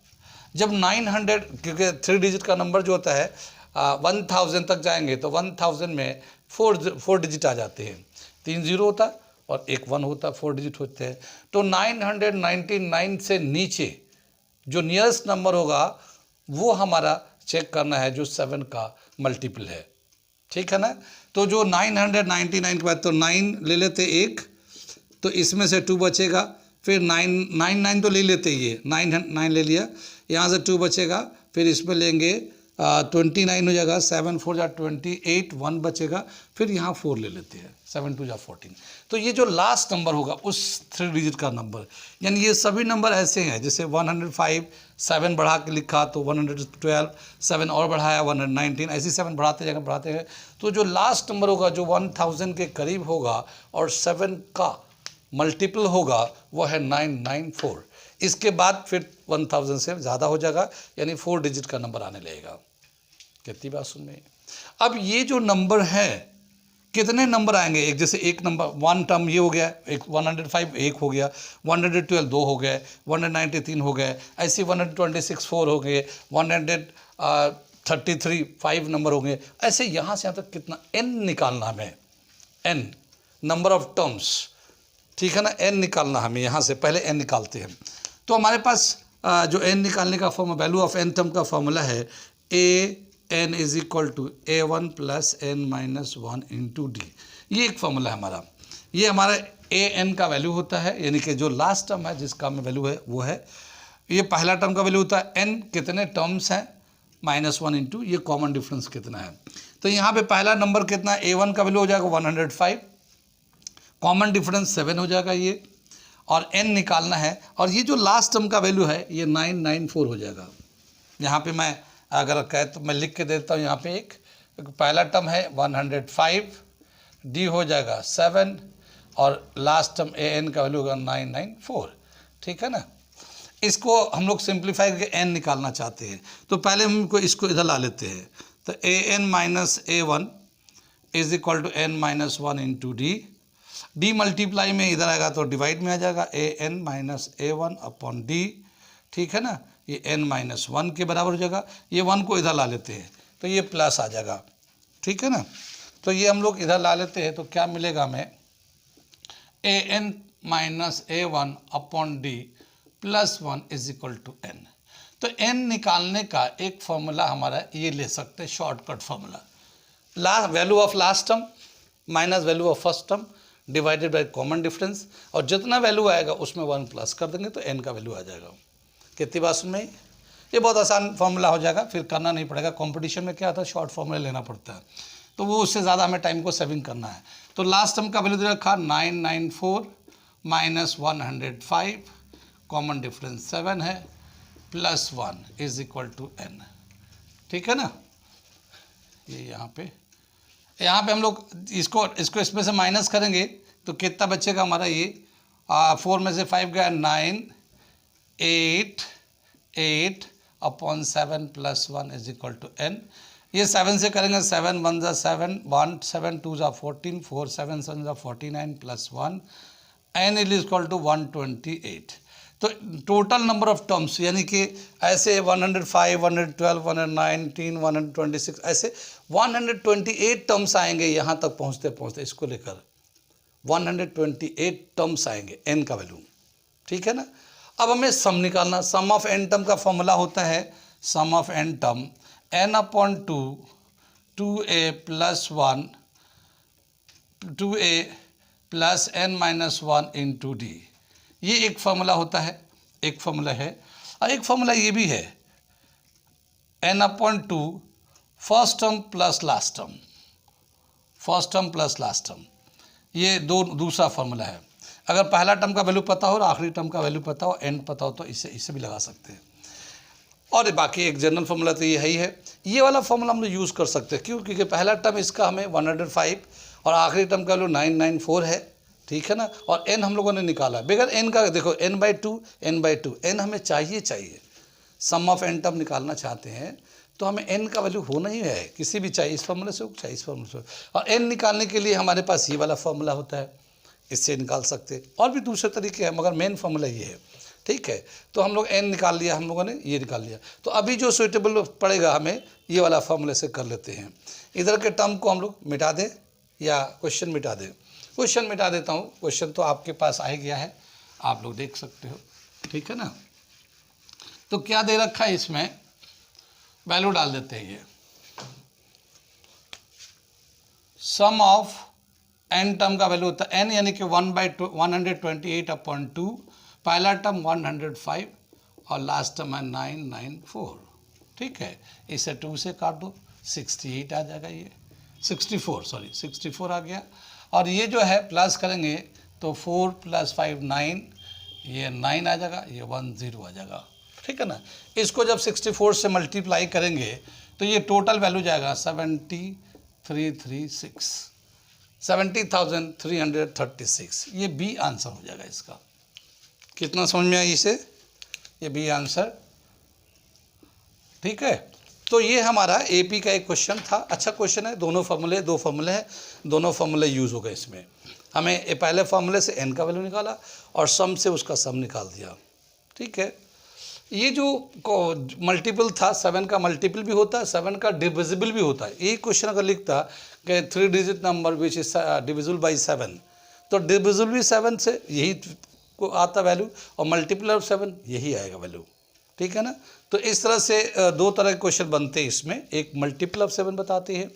जब 900, क्योंकि 3 डिजिट का नंबर जो होता है 1000 तक जाएंगे तो 1000 में 4 डिजिट आ जाते हैं, 3 जीरो होता है और एक 1 होता है, 4 डिजिट होते हैं। तो 999 से नीचे जो नियरेस्ट नंबर होगा वो हमारा चेक करना है, जो 7 का मल्टीपल है, ठीक है ना। तो जो 999 के बाद तो 9 ले लेते एक, तो इसमें से 2 बचेगा, फिर 999 तो ले लेते, ये 9 ले लिया, यहाँ से 2 बचेगा, फिर इसमें लेंगे 29 हो जाएगा, 7 4 जा 28, 1 बचेगा, फिर यहाँ 4 ले लेते हैं, 7 2 जा 14। तो ये जो लास्ट नंबर होगा उस 3 डिजिट का नंबर, यानी ये सभी नंबर ऐसे हैं, जैसे 105 7 बढ़ा के लिखा तो 112, 7 और बढ़ाया 119, ऐसे 7 बढ़ाते हैं। तो जो लास्ट नंबर होगा जो 1000 के करीब होगा और 7 का मल्टीपल होगा वो है 994। इसके बाद फिर 1000 से ज़्यादा हो जाएगा, यानी 4 डिजिट का नंबर आने लगेगा। कितनी बात सुन में। अब ये जो नंबर है, कितने नंबर आएंगे, एक जैसे एक नंबर 1 टर्म ये हो गया, एक 105 एक हो गया, 112 2 हो गए, 193 3 हो गए, ऐसे 126 4 हो गए, 133 5 नंबर हो गए, ऐसे यहाँ से यहाँ तक कितना n निकालना हमें, n नंबर ऑफ टर्म्स, ठीक है ना। n निकालना हमें, यहाँ से पहले n निकालते हैं। तो हमारे पास जो n निकालने का formula, value of n term का फॉर्मूला है an is equal to a1 plus n minus 1 into D. ये एक फॉर्मूला है हमारा, ये हमारा an का वैल्यू होता है, यानी कि जो लास्ट टर्म है जिसका में वैल्यू है वो है, ये पहला टर्म का वैल्यू होता है n कितने टर्म्स हैं -1 इंटू ये कॉमन डिफरेंस कितना है। तो यहाँ पे पहला नंबर कितना, a1 का वैल्यू हो जाएगा 105, कॉमन डिफरेंस 7 हो जाएगा ये, और n निकालना है, और ये जो लास्ट टर्म का वैल्यू है ये 994 हो जाएगा। यहाँ पे मैं अगर कहे तो मैं लिख के देता हूँ, यहाँ पे एक पहला टर्म है 105, d हो जाएगा 7 और लास्ट टर्म an का वैल्यू होगा 994, ठीक है ना। इसको हम लोग सिंप्लीफाई करके n निकालना चाहते हैं, तो पहले हमको इसको इधर ला लेते हैं। तो an minus a1 is equal to n minus 1 into d multiply में इधर आएगा तो डिवाइड में आ जाएगा an minus a1 upon D, ठीक है ना। ये n माइनस 1 के बराबर हो जाएगा, ये 1 को इधर ला लेते हैं तो ये प्लस आ जाएगा, ठीक है ना। तो ये हम लोग इधर ला लेते हैं तो क्या मिलेगा हमें, an minus a1 upon d plus 1 is equal to n। तो n निकालने का एक फॉर्मूला हमारा ये ले सकते हैं, shortcut formula, value of last term minus value of first term divided by common difference, और जितना वैल्यू आएगा उसमें 1 प्लस कर देंगे तो n का वैल्यू आ जाएगा। कितनी बात सुन में, ये बहुत आसान फॉर्मूला हो जाएगा, फिर करना नहीं पड़ेगा। कंपटीशन में क्या आता है, शॉर्ट फॉर्मूला लेना पड़ता है, तो वो उससे ज़्यादा हमें टाइम को सेविंग करना है। तो लास्ट टर्म का वैल्यू दे रखा 994 माइनस 105, कॉमन डिफरेंस 7 है, plus 1 is equal to n, ठीक है ना। ये यहाँ पे हम लोग इसको इसमें से माइनस करेंगे तो कितना बचेगा हमारा, ये 4 में से 5 गया 9 8 upon 7 plus 1 is equal to n। ये 7 से करेंगे, 7 1 जा 7, 1 7 2 जा 14, 4 7 7 जा 49 plus 1 n is equal to 128। तो टोटल नंबर ऑफ टर्म्स यानी कि ऐसे 105, 112, 119, 126 ऐसे 128 टर्म्स आएंगे यहाँ तक पहुँचते पहुँचते, इसको लेकर 128 टर्म्स आएंगे n का वैल्यू, ठीक है ना। अब हमें सम निकालना, सम ऑफ n टर्म का फॉर्मूला होता है sum of n term n/2 2a plus 1 2a plus n-1 into D, ये एक फार्मूला होता है, एक फार्मूला है। और एक फार्मूला ये भी है n/2 first term plus last term, first term plus last term, ये दूसरा फार्मूला है। अगर पहला टर्म का वैल्यू पता हो और आखिरी टर्म का वैल्यू पता हो, n पता हो, तो इससे भी लगा सकते हैं। और बाकी एक जनरल फार्मूला तो यही है, ये वाला फार्मूला हम लोग यूज़ कर सकते हैं। क्यों? क्योंकि पहला टर्म इसका हमें 105 और आखिरी टर्म का वैल्यू 994 है, ठीक है ना। और n हम लोगों ने निकाला, बगैर n का देखो n/2 n हमें चाहिए सम ऑफ n टर्म निकालना चाहते हैं तो हमें n का वैल्यू होना ही है, किसी भी चाहिए इस फार्मूले से हो चाहे इस फार्मूले से हो। और n निकालने के लिए हमारे पास ये वाला फार्मूला होता है, इससे निकाल सकते हैं। और भी दूसरे तरीके हैं मगर मेन फार्मूला ये है, ठीक है। तो हम लोग n निकाल लिया, हम लोगों ने ये निकाल लिया। तो अभी जो सुइटेबल पड़ेगा हमें ये वाला फार्मूले से कर लेते हैं। इधर के टर्म को हम लोग मिटा दें या क्वेश्चन मिटा दें। क्वेश्चन मिटा देता हूँ, क्वेश्चन तो आपके पास आ गया है, आप लोग देख सकते हो, ठीक है ना। तो क्या दे रखा है इसमें, वैल्यू डाल देते हैं। ये सम ऑफ n टर्म का वैल्यू होता है n यानी कि 1/128/2, पहला टर्म 105 और लास्ट टर्म है 994, ठीक है। इसे 2 से काट दो 68 आ जाएगा, ये 64 आ गया। और ये जो है प्लस करेंगे तो 4 + 5 9, ये 9 आ जाएगा, ये 10 आ जाएगा, ठीक है ना। इसको जब 64 से मल्टीप्लाई करेंगे तो ये टोटल वैल्यू जाएगा 70,336, ये बी आंसर हो जाएगा इसका। कितना समझ में आई इसे, ये बी आंसर, ठीक है। तो ये हमारा एपी का एक क्वेश्चन था, अच्छा क्वेश्चन है। दो फार्मूले हैं, दोनों फार्मूले यूज़ हो गए इसमें। हमें पहले फार्मूले से n का वैल्यू निकाला और सम से उसका सम निकाल दिया, ठीक है। ये जो मल्टीपल था, 7 का मल्टीपल भी होता है, 7 का डिविजिबल भी होता है। एक क्वेश्चन अगर लिखता कि 3 digit number which is divisible by 7, तो डिविजिबल भी 7 से यही को आता वैल्यू और मल्टीपल ऑफ 7 यही आएगा वैल्यू, ठीक है ना। तो इस तरह से दो तरह के क्वेश्चन बनते हैं इसमें, एक मल्टीपल ऑफ 7 बताते हैं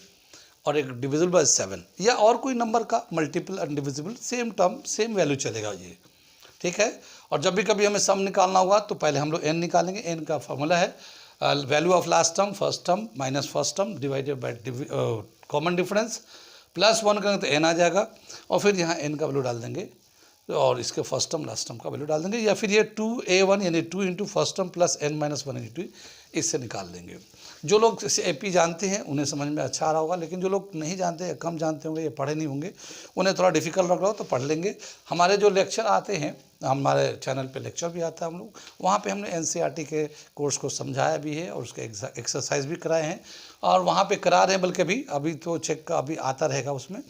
और एक डिविजिबल बाय 7, या और कोई नंबर का multiple and divisible, same term same value चलेगा ये, ठीक है। और जब भी कभी हमें सम निकालना होगा तो पहले हम लोग n निकालेंगे। n का फॉर्मूला है value of last term first term minus first term divided by common difference, plus 1 करेंगे तो n आ जाएगा और फिर यहाँ n का वैल्यू डाल देंगे और इसके फर्स्ट टर्म लास्ट टर्म का वैल्यू डाल देंगे, या फिर ये 2a1 यानी 2 into first term plus n-1 into, इससे निकाल लेंगे। जो लोग एपी जानते हैं उन्हें समझ में अच्छा आ रहा होगा, लेकिन जो लोग नहीं जानते हैं, कम जानते होंगे, ये पढ़े नहीं होंगे, उन्हें थोड़ा डिफिकल्ट लग रहा हो तो पढ़ लेंगे। हमारे जो लेक्चर आते हैं, हमारे चैनल पे लेक्चर भी आता है, हम लोग वहाँ पे हमने एनसीईआरटी के कोर्स को समझाया भी है और उसके एक्सरसाइज भी कराए हैं और वहाँ पे करा रहे हैं, बल्कि अभी तो चेक का अभी आता रहेगा उसमें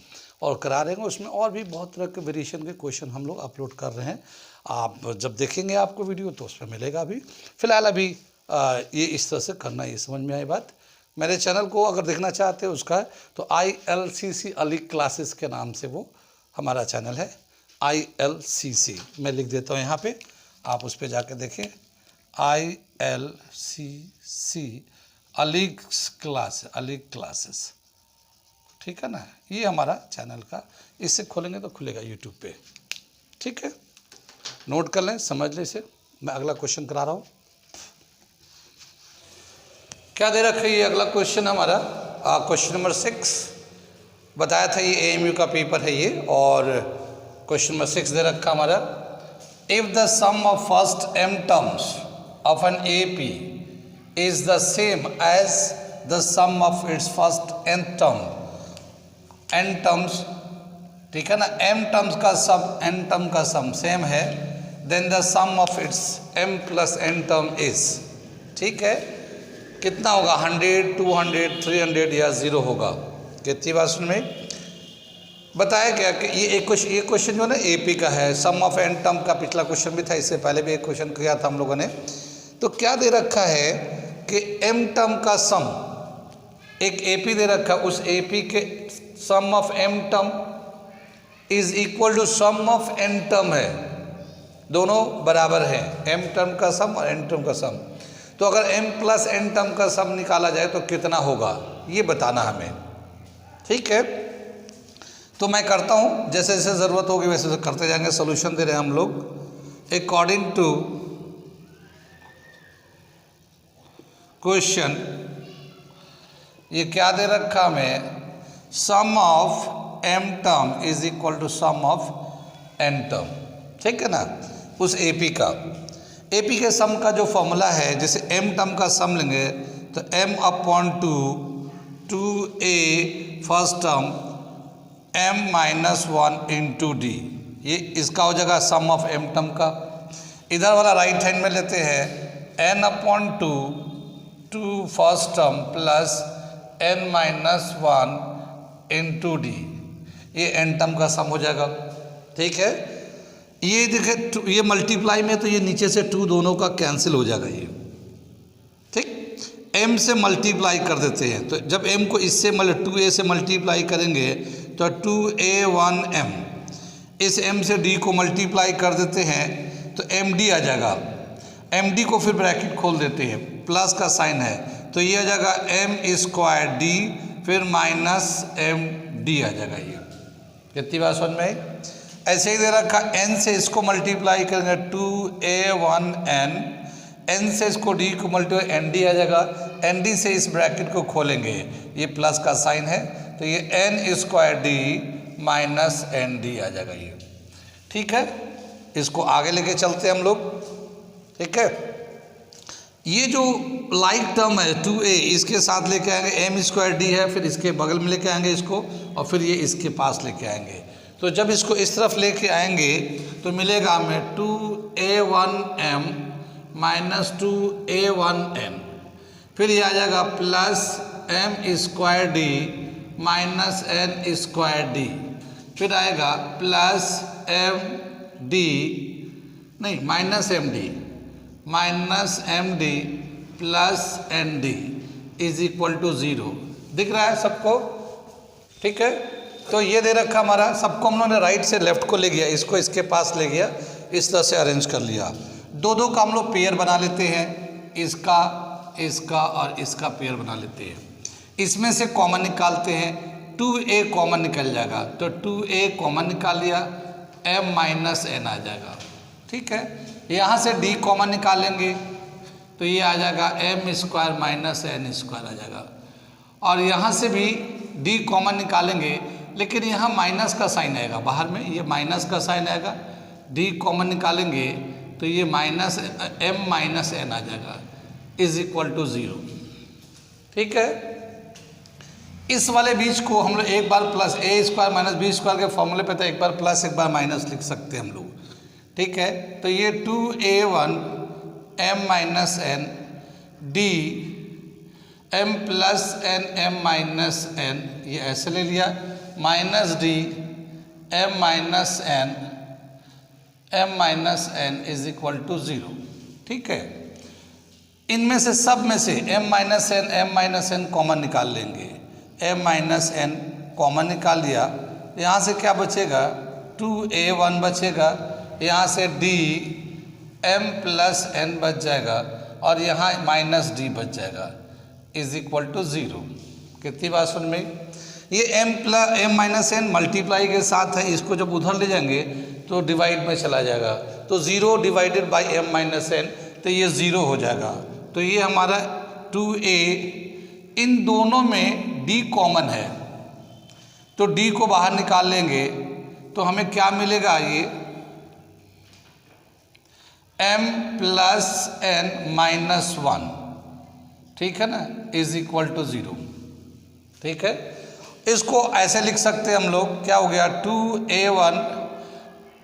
और करा रहे हैं। उसमें और भी बहुत तरह के वेरिएशन के क्वेश्चन हम लोग अपलोड कर रहे हैं। आप जब देखेंगे आपको वीडियो तो उसमें मिलेगा। अभी फ़िलहाल अभी ये इस तरह से करना, ये समझ में आई बात। मेरे चैनल को अगर देखना चाहते हो उसका तो ILCC अलीग क्लासेस के नाम से वो हमारा चैनल है, ILCC मैं लिख देता हूँ यहाँ पे, आप उस पर जाके देखें ILCC अलीग क्लासेस, ठीक है ना। ये हमारा चैनल का, इससे खोलेंगे तो खुलेगा यूट्यूब पे, ठीक है। नोट कर लें, समझ लें इसे। मैं अगला क्वेश्चन करा रहा हूँ। क्या दे रखा है ये अगला क्वेश्चन हमारा, क्वेश्चन नंबर 6 बताया था, ये AMU का पेपर है ये, और क्वेश्चन नंबर 6 दे रखा हमारा, if the sum of first m terms of an AP is the same as the sum of its first n terms, ठीक है ना, m टर्म्स का सम n टर्म का सम सेम है, then the sum of its m plus n term is, ठीक है। कितना होगा, 100, 200, 300 या 0 होगा। कितनी बात सुन में, बताया गया कि ये क्वेश्चन जो है ना एपी का है, सम ऑफ एन टर्म का पिछला क्वेश्चन भी था, इससे पहले भी एक क्वेश्चन किया था हम लोगों ने। तो क्या दे रखा है कि एम टर्म का सम, एक एपी दे रखा, उस एपी के sum of M term is equal to sum of N term है, दोनों बराबर हैं, एम टर्म का सम और एन टर्म का सम। तो अगर m प्लस एन टर्म का सम निकाला जाए तो कितना होगा, ये बताना हमें। ठीक है, तो मैं करता हूँ, जैसे जैसे ज़रूरत होगी वैसे वैसे करते जाएंगे। सोल्यूशन दे रहे हैं हम लोग अकॉर्डिंग टू क्वेश्चन। ये क्या दे रखा हमें, sum of m term is equal to sum of n term. ठीक है ना, उस एपी का, एपी के सम का जो फॉर्मूला है, जैसे m टर्म का सम लेंगे तो m upon 2a first term m minus 1 into D, ये इसका हो जाएगा सम ऑफ m टर्म का। इधर वाला राइट हैंड में लेते हैं n upon 2 first term plus n minus 1 into D, ये n टर्म का सम हो जाएगा। ठीक है, ये देखिए ये मल्टीप्लाई में तो ये नीचे से 2 दोनों का कैंसिल हो जाएगा ये। ठीक, m से मल्टीप्लाई कर देते हैं, तो जब m को इससे 2a से मल्टीप्लाई करेंगे तो 2a1m, इस m से d को मल्टीप्लाई कर देते हैं तो md आ जाएगा। md को फिर ब्रैकेट खोल देते हैं, प्लस का साइन है, तो ये आ जाएगा m स्क्वायर d फिर माइनस md आ जाएगा। ये कितनी बात समझ में आई। ऐसे ही दे रखा n से इसको मल्टीप्लाई करेंगे 2a1n, n से इसको d को मल्टीप्लाई nd आ जाएगा, nd से इस ब्रैकेट को खोलेंगे, ये प्लस का साइन है, तो ये n square d minus nd आ जाएगा ये। ठीक है, इसको आगे लेके चलते हैं हम लोग। ठीक है, ये जो लाइक टर्म है 2a, इसके साथ लेके आएंगे m स्क्वायर d है, फिर इसके बगल में लेके आएंगे इसको, और फिर ये इसके पास लेके आएंगे। तो जब इसको इस तरफ लेके आएंगे तो मिलेगा हमें 2a1m माइनस 2a1n, फिर ये आ जाएगा plus m square d minus n square d, फिर आएगा plus minus m d plus n d is equal to 0। दिख रहा है सबको। ठीक है, तो ये दे रखा हमारा, सबको हम लोगों ने राइट से लेफ्ट को ले गया, इसको इसके पास ले गया, इस तरह से अरेंज कर लिया। दो का हम लोग पेयर बना लेते हैं, इसका इसका और इसका पेयर बना लेते हैं। इसमें से कॉमन निकालते हैं, 2a कॉमन निकल जाएगा, तो 2a कॉमन निकाल लिया, m माइनस n आ जाएगा। ठीक है, यहाँ से d कॉमन निकालेंगे तो ये आ जाएगा m square minus n square आ जाएगा, और यहाँ से भी d कॉमन निकालेंगे, लेकिन यहाँ माइनस का साइन आएगा बाहर में, ये माइनस का साइन आएगा, d कॉमन निकालेंगे तो ये माइनस m माइनस n आ जाएगा इज इक्वल टू 0। ठीक है, इस वाले बीच को हम लोग एक बार plus a square minus b square के फॉर्मूले पे, तो एक बार प्लस एक बार माइनस लिख सकते हैं हम लोग। ठीक है, तो ये 2a1 m minus n d m plus n m minus n, ये ऐसे ले लिया, minus d m minus n is equal to 0। ठीक है, इनमें से सब में से m माइनस n कॉमन निकाल लेंगे, m माइनस n कॉमन निकाल लिया, यहाँ से क्या बचेगा 2a1 बचेगा, यहाँ से d m प्लस n बच जाएगा, और यहाँ माइनस d बच जाएगा इज इक्वल टू 0। कितनी बात सुन में, ये m माइनस n मल्टीप्लाई के साथ है, इसको जब उधर ले जाएंगे तो डिवाइड में चला जाएगा, तो 0 divided by m minus n, तो ये 0 हो जाएगा। तो ये हमारा 2a, इन दोनों में d कॉमन है, तो d को बाहर निकाल लेंगे तो हमें क्या मिलेगा, ये m प्लस n माइनस 1, ठीक है ना, इज इक्वल टू 0। ठीक है, इसको ऐसे लिख सकते हैं हम लोग, क्या हो गया 2a1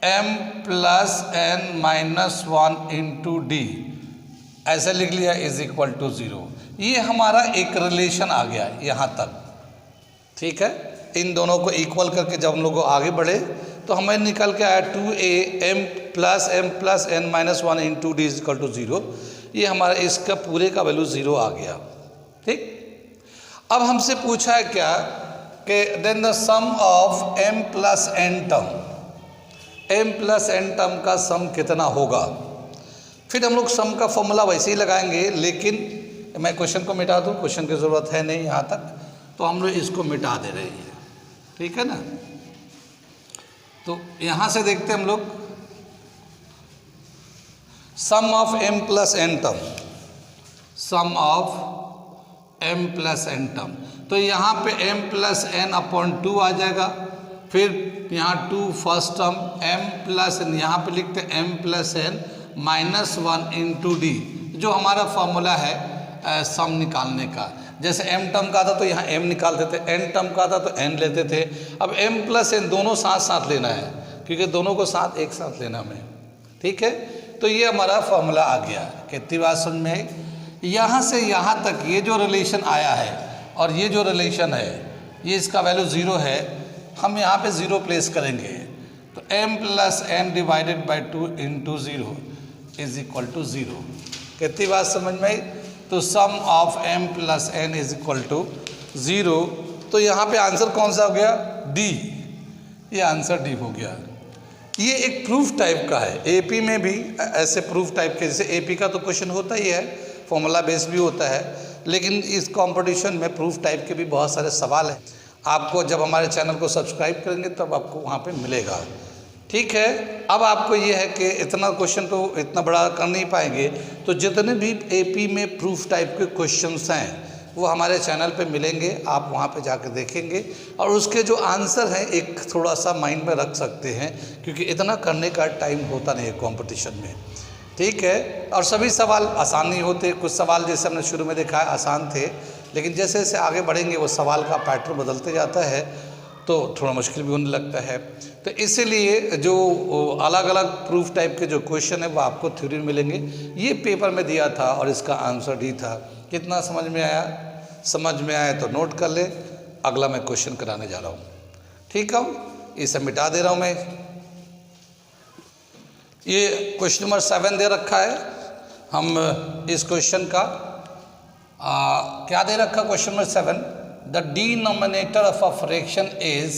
m plus n minus 1 into D, ऐसे लिख लिया इज इक्वल टू 0। ये हमारा एक रिलेशन आ गया यहाँ तक। ठीक है, इन दोनों को इक्वल करके जब हम लोग आगे बढ़े तो हमें निकल के आया 2am plus n minus 1 into d equal to 0। ये हमारा इसका पूरे का वैल्यू 0 आ गया। ठीक, अब हमसे पूछा है क्या कि then the sum of m plus n term का सम कितना होगा। फिर हम लोग सम का फॉर्मूला वैसे ही लगाएंगे, लेकिन मैं क्वेश्चन को मिटा दूँ, क्वेश्चन की ज़रूरत है नहीं यहाँ तक, तो हम लोग इसको मिटा दे रहे हैं। ठीक है ना, तो यहाँ से देखते हम लोग sum of m plus n term, sum of m plus n term, तो यहाँ पे m प्लस n अपॉन 2 आ जाएगा। फिर यहाँ 2 first term, m plus n, यहाँ पे लिखते m plus n minus 1 into D, जो हमारा फॉर्मूला है सम निकालने का। जैसे m टर्म का था तो यहाँ m निकालते थे, n टर्म का था तो n लेते थे। अब m प्लस n दोनों साथ साथ लेना है, क्योंकि दोनों को साथ एक साथ लेना हमें। ठीक है, तो ये हमारा फॉर्मूला आ गया। कितनी बात समझ में आई? यहाँ से यहाँ तक ये जो रिलेशन आया है और ये जो रिलेशन है, ये इसका वैल्यू 0 है, हम यहाँ पे 0 प्लेस करेंगे तो m plus n divided by 2 into 0 is equal to 0। कितनी बात समझ में आई? तो sum of m plus n is equal to 0। तो यहाँ पे आंसर कौन सा हो गया? डी। ये आंसर डी हो गया। ये एक प्रूफ टाइप का है, एपी में भी ऐसे प्रूफ टाइप के, जैसे एपी का तो क्वेश्चन होता ही है, फॉर्मूला बेस भी होता है, लेकिन इस कंपटीशन में प्रूफ टाइप के भी बहुत सारे सवाल हैं। आपको जब हमारे चैनल को सब्सक्राइब करेंगे तब आपको वहाँ पे मिलेगा। ठीक है, अब आपको ये है कि इतना क्वेश्चन तो इतना बड़ा कर नहीं पाएंगे, तो जितने भी एपी में प्रूफ टाइप के क्वेश्चंस हैं वो हमारे चैनल पे मिलेंगे, आप वहाँ पे जाकर देखेंगे और उसके जो आंसर हैं एक थोड़ा सा माइंड में रख सकते हैं, क्योंकि इतना करने का टाइम होता नहीं है कंपटीशन में। ठीक है, और सभी सवाल आसान नहीं होते, कुछ सवाल जैसे हमने शुरू में देखा है आसान थे, लेकिन जैसे जैसे आगे बढ़ेंगे वो सवाल का पैटर्न बदलते जाता है तो थोड़ा मुश्किल भी होने लगता है। तो इसीलिए जो अलग अलग प्रूफ टाइप के जो क्वेश्चन है वो आपको थ्योरी में मिलेंगे। ये पेपर में दिया था और इसका आंसर डी था। कितना समझ में आया? समझ में आया तो नोट कर ले, अगला मैं क्वेश्चन कराने जा रहा हूँ। ठीक है, इसे मिटा दे रहा हूँ मैं। ये क्वेश्चन नंबर 7 दे रखा है। हम इस क्वेश्चन का क्या दे रखा? Question number 7, the denominator of a fraction is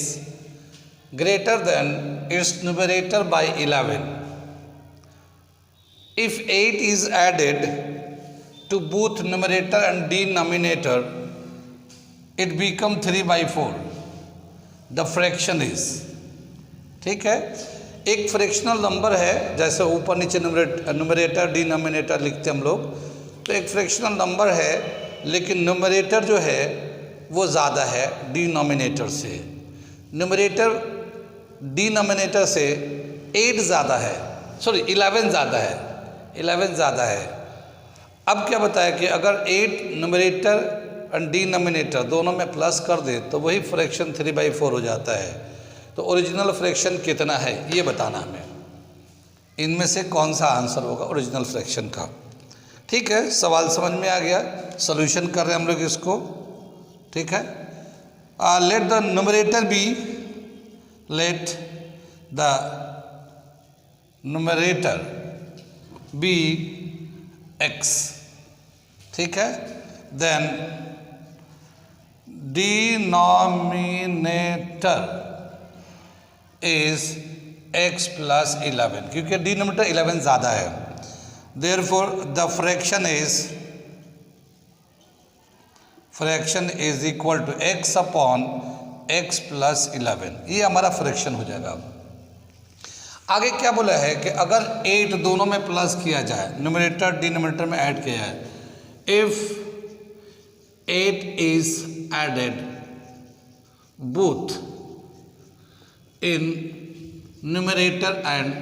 greater than its numerator by 11 if 8 is added to both numerator and denominator it become 3/4 the fraction is। ठीक है, एक फ्रैक्शनल नंबर है, जैसे ऊपर नीचे न्यूमरेटर डिनोमिनेटर लिखते हम लोग, तो एक फ्रैक्शनल नंबर है लेकिन न्यूमरेटर जो है वो ज़्यादा है डिनोमिनेटर से। न्यूमरेटर डिनोमिनेटर से 8 ज़्यादा है, सॉरी 11 ज़्यादा है, 11 ज़्यादा है। अब क्या बताया कि अगर 8 न्यूमरेटर और डिनोमिनेटर दोनों में प्लस कर दे तो वही फ्रैक्शन 3/4 हो जाता है। तो ओरिजिनल फ्रैक्शन कितना है ये बताना हमें, इनमें से कौन सा आंसर होगा ओरिजिनल फ्रैक्शन का। ठीक है, सवाल समझ में आ गया, सॉल्यूशन कर रहे हैं हम लोग इसको। ठीक है, let the numerator be, let the numerator be x। ठीक है, then denominator is x plus 11, क्योंकि डिनोमिनेटर 11 ज़्यादा है। Therefore the fraction is equal to x upon x plus 11। ये हमारा फ्रैक्शन हो जाएगा। आगे क्या बोला है कि अगर 8 दोनों में प्लस किया जाए, न्यूमरेटर डिनोमिनेटर में ऐड किया जाए, if 8 is added both in numerator and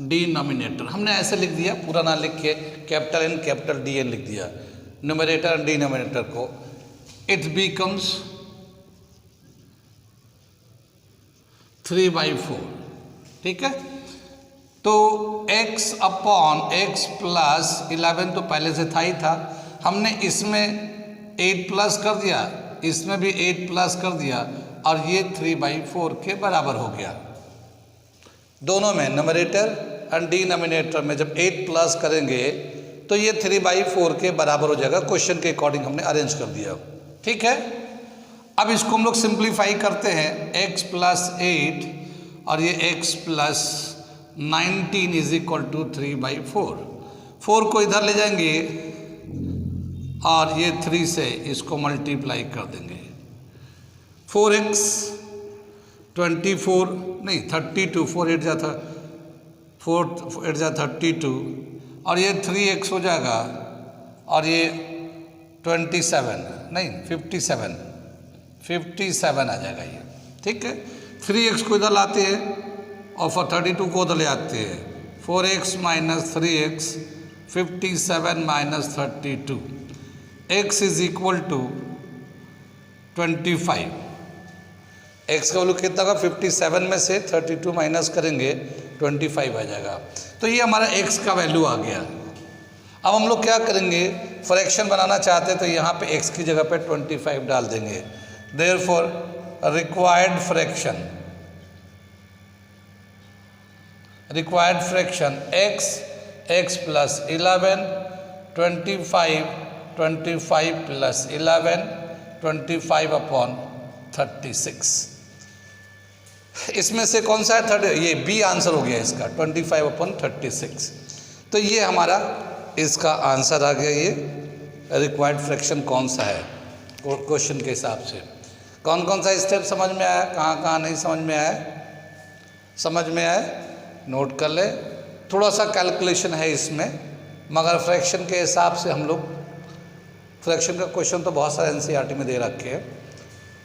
denominator, हमने ऐसे लिख दिया, पूरा ना लिख के कैपिटल N कैपिटल DN लिख दिया न्यूमरेटर एंड डिनोमिनेटर को, इट बिकम्स 3/4। ठीक है, तो x अपॉन x प्लस 11 तो पहले से था ही था, हमने इसमें 8 प्लस कर दिया, इसमें भी 8 प्लस कर दिया, और ये 3/4 के बराबर हो गया। दोनों में न्यूमरेटर एंड डिनोमिनेटर में जब 8 प्लस करेंगे तो ये 3/4 के बराबर हो जाएगा। क्वेश्चन के अकॉर्डिंग हमने अरेंज कर दिया, ठीक है। अब इसको हम लोग सिंप्लीफाई करते हैं, x + 8 और ये x + 19 इज इक्वल टू 3/4। 4 को इधर ले जाएंगे और ये 3 से इसको मल्टीप्लाई कर देंगे। 4x 24 नहीं 32, 4 8 जा था 4 8 जा 32 और ये 3x हो जाएगा और ये 27 नहीं 57 आ जाएगा ये, ठीक है। 3x को इधर लाते हैं और 32 को उधर ले आते हैं। 4x - 3x 57 - 32 x is equal to 25। x का वैल्यू कितना होगा? 57 में से 32 माइनस करेंगे 25 आ जाएगा। तो ये हमारा x का वैल्यू आ गया। अब हम लोग क्या करेंगे, फ्रैक्शन बनाना चाहते हैं तो यहाँ पे x की जगह पे 25 डाल देंगे। Therefore required fraction x + 11 25 + 11 25/36। इसमें से कौन सा है? 30, ये बी आंसर हो गया इसका 25/36। तो ये हमारा इसका आंसर आ गया। ये रिक्वायर्ड फ्रैक्शन कौन सा है क्वेश्चन के हिसाब से। कौन कौन सा स्टेप समझ में आया, कहाँ कहाँ नहीं समझ में आया? समझ में आया? नोट कर ले। थोड़ा सा कैलकुलेशन है इसमें, मगर फ्रैक्शन के हिसाब से हम लोग, फ्रैक्शन का क्वेश्चन तो बहुत सारे एनसीईआरटी में दे रखे हैं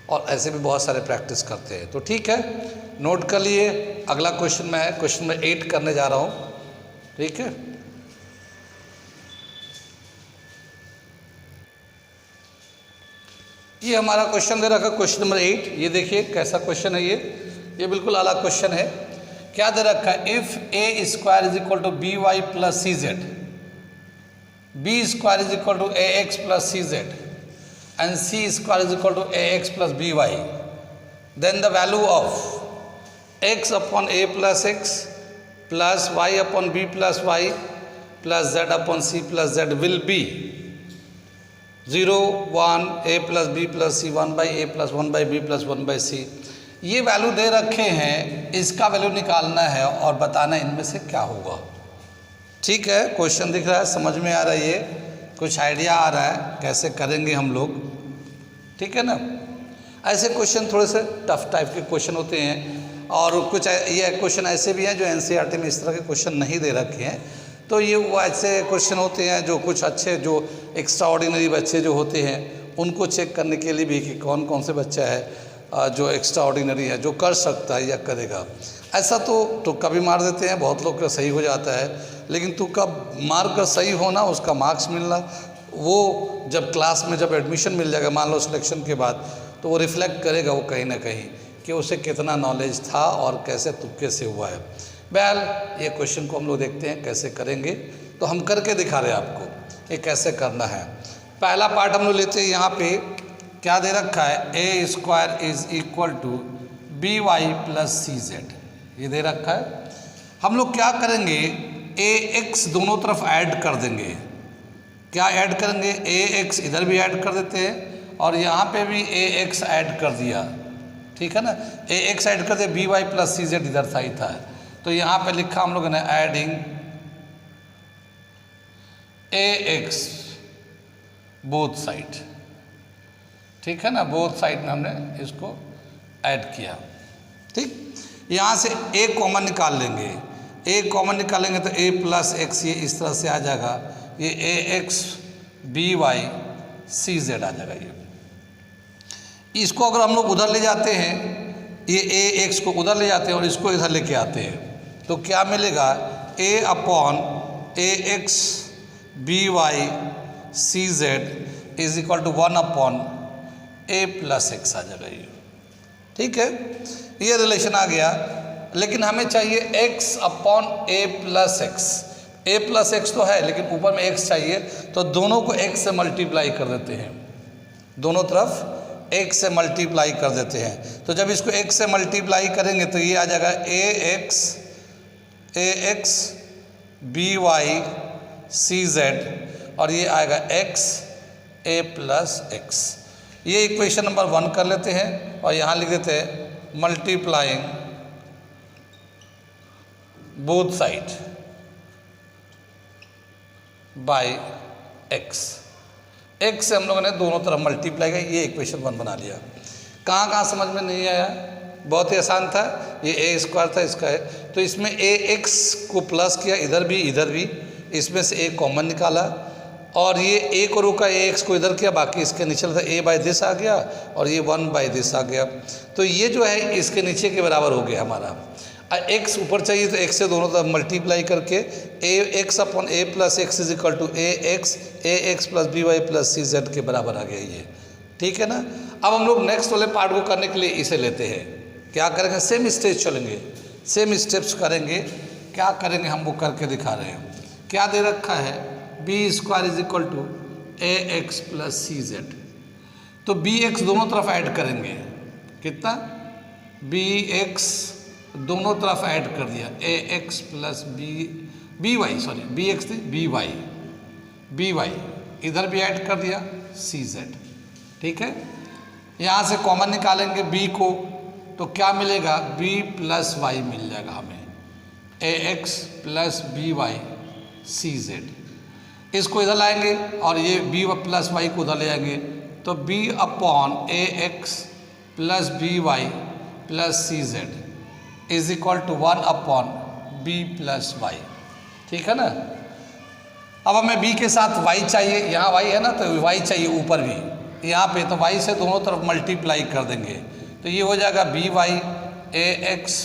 और ऐसे भी बहुत सारे प्रैक्टिस करते हैं। तो ठीक है, नोट कर लिए। अगला क्वेश्चन में है, क्वेश्चन नंबर 8 करने जा रहा हूँ, ठीक है। ये हमारा क्वेश्चन दे रखा क्वेश्चन नंबर 8। ये देखिए कैसा क्वेश्चन है ये बिल्कुल अलग क्वेश्चन है। क्या दे रखा है? If a² is equal to by + cz, b² is equal to ax + cz and c² is equal to ax plus by, then the value of x upon a plus x plus y upon b plus y plus z upon c plus z will be 0, 1, a plus b plus c, 1 by a plus 1 by b plus 1 by c। ये value दे रखे हैं, इसका value निकालना है और बताना इनमें से क्या होगा। ठीक है, क्वेश्चन दिख रहा है, समझ में आ रहा है, ये कुछ आइडिया आ रहा है कैसे करेंगे हम लोग, ठीक है ना। ऐसे क्वेश्चन थोड़े से टफ टाइप के क्वेश्चन होते हैं और कुछ ये क्वेश्चन ऐसे भी हैं जो एनसीईआरटी में इस तरह के क्वेश्चन नहीं दे रखे हैं। तो ये वो ऐसे क्वेश्चन होते हैं जो कुछ अच्छे, जो एक्स्ट्रा ऑर्डिनरी बच्चे जो होते हैं उनको चेक करने के लिए भी कि कौन कौन से बच्चा है जो एक्स्ट्रा ऑर्डिनरी है, जो कर सकता है या करेगा। ऐसा तो तुक्का भी मार देते हैं, बहुत लोग का सही हो जाता है, लेकिन तुक्का मार कर सही होना, उसका मार्क्स मिलना, वो जब क्लास में जब एडमिशन मिल जाएगा, मान लो सिलेक्शन के बाद, तो वो रिफ्लेक्ट करेगा वो कहीं ना कहीं कि उसे कितना नॉलेज था और कैसे तुक्के से हुआ है। बैल ये क्वेश्चन को हम लोग देखते हैं कैसे करेंगे। तो हम करके दिखा रहे हैं आपको ये कैसे करना है। पहला पार्ट हम लोग लेते हैं। यहाँ पे क्या दे रखा है? a² is equal to by + cz, ये दे रखा है। हम लोग क्या करेंगे, ax दोनों तरफ ऐड कर देंगे। क्या ऐड करेंगे? ax इधर भी ऐड कर देते हैं और यहाँ पे भी ax ऐड कर दिया, ठीक है ना। ax ऐड कर दिया, by + cz इधर सही था, तो यहाँ पे लिखा हम लोगों ने एडिंग ax बोथ साइड, ठीक है ना, बोथ साइड में हमने इसको ऐड किया। ठीक, यहाँ से a कॉमन निकाल लेंगे, a कॉमन निकालेंगे तो a + x ये इस तरह से आ जाएगा, ये ax by cz आ जाएगा। ये इसको अगर हम लोग उधर ले जाते हैं, ये ax को उधर ले जाते हैं और इसको इधर लेके आते हैं, तो क्या मिलेगा? a/ax by cz is equal to 1/a + x आ जाएगा ये, ठीक है। ये रिलेशन आ गया, लेकिन हमें चाहिए x/a + x। a + x तो है, लेकिन ऊपर में x चाहिए, तो दोनों को x से मल्टीप्लाई कर देते हैं, दोनों तरफ एक से मल्टीप्लाई कर देते हैं। तो जब इसको एक से मल्टीप्लाई करेंगे तो ये आ जाएगा A x B Y C Z और ये आएगा एक्स ए प्लस एक्स। ये इक्वेशन नंबर 1 कर लेते हैं और यहाँ लिख देते हैं multiplying both side by X. X से हम लोगों ने दोनों तरफ मल्टीप्लाई किया, ये इक्वेशन 1 बना लिया। कहाँ कहाँ समझ में नहीं आया? बहुत ही आसान था। ये ए स्क्वायर था, इसका है तो इसमें ए एक्स को प्लस किया, इधर भी, इसमें से ए कॉमन निकाला और ये ए को रोका, ए एक्स को इधर किया, बाकी इसके नीचे था ए बाई दिस आ गया और ये 1 बाई दिस आ गया। तो ये जो है इसके नीचे के बराबर हो गया हमारा। एक्स ऊपर चाहिए तो एक्स से दोनों तरफ मल्टीप्लाई करके A X upon A plus X is equal to A x plus B Y plus C Z के बराबर आ गया ये। ठीक है ना। अब हम लोग नेक्स्ट वाले पार्ट को करने के लिए इसे लेते हैं। क्या करेंगे? सेम स्टेज चलेंगे, सेम स्टेप्स करेंगे। क्या करेंगे हम वो करके दिखा रहे हैं। क्या दे रखा है? B square is equal to A x plus C z. तो बी एक्स दोनों तरफ ऐड करेंगे। कितना? बी एक्स दोनों तरफ ऐड कर दिया, ए एक्स प्लस बी एक्स थी बी वाई इधर भी ऐड कर दिया सी जेड। ठीक है। यहाँ से कॉमन निकालेंगे बी को तो क्या मिलेगा? बी प्लस वाई मिल जाएगा हमें, A x plus B Y C Z. इसको इधर लाएंगे और ये बी प्लस वाई को उधर ले जाएंगे तो b upon A x plus B Y plus C Z is equal to 1 upon b plus y. ठीक है ना। अब हमें बी के साथ वाई चाहिए, यहाँ वाई है ना तो वाई चाहिए ऊपर भी यहाँ पे, तो वाई से दोनों तरफ मल्टीप्लाई कर देंगे तो ये हो जाएगा b y a x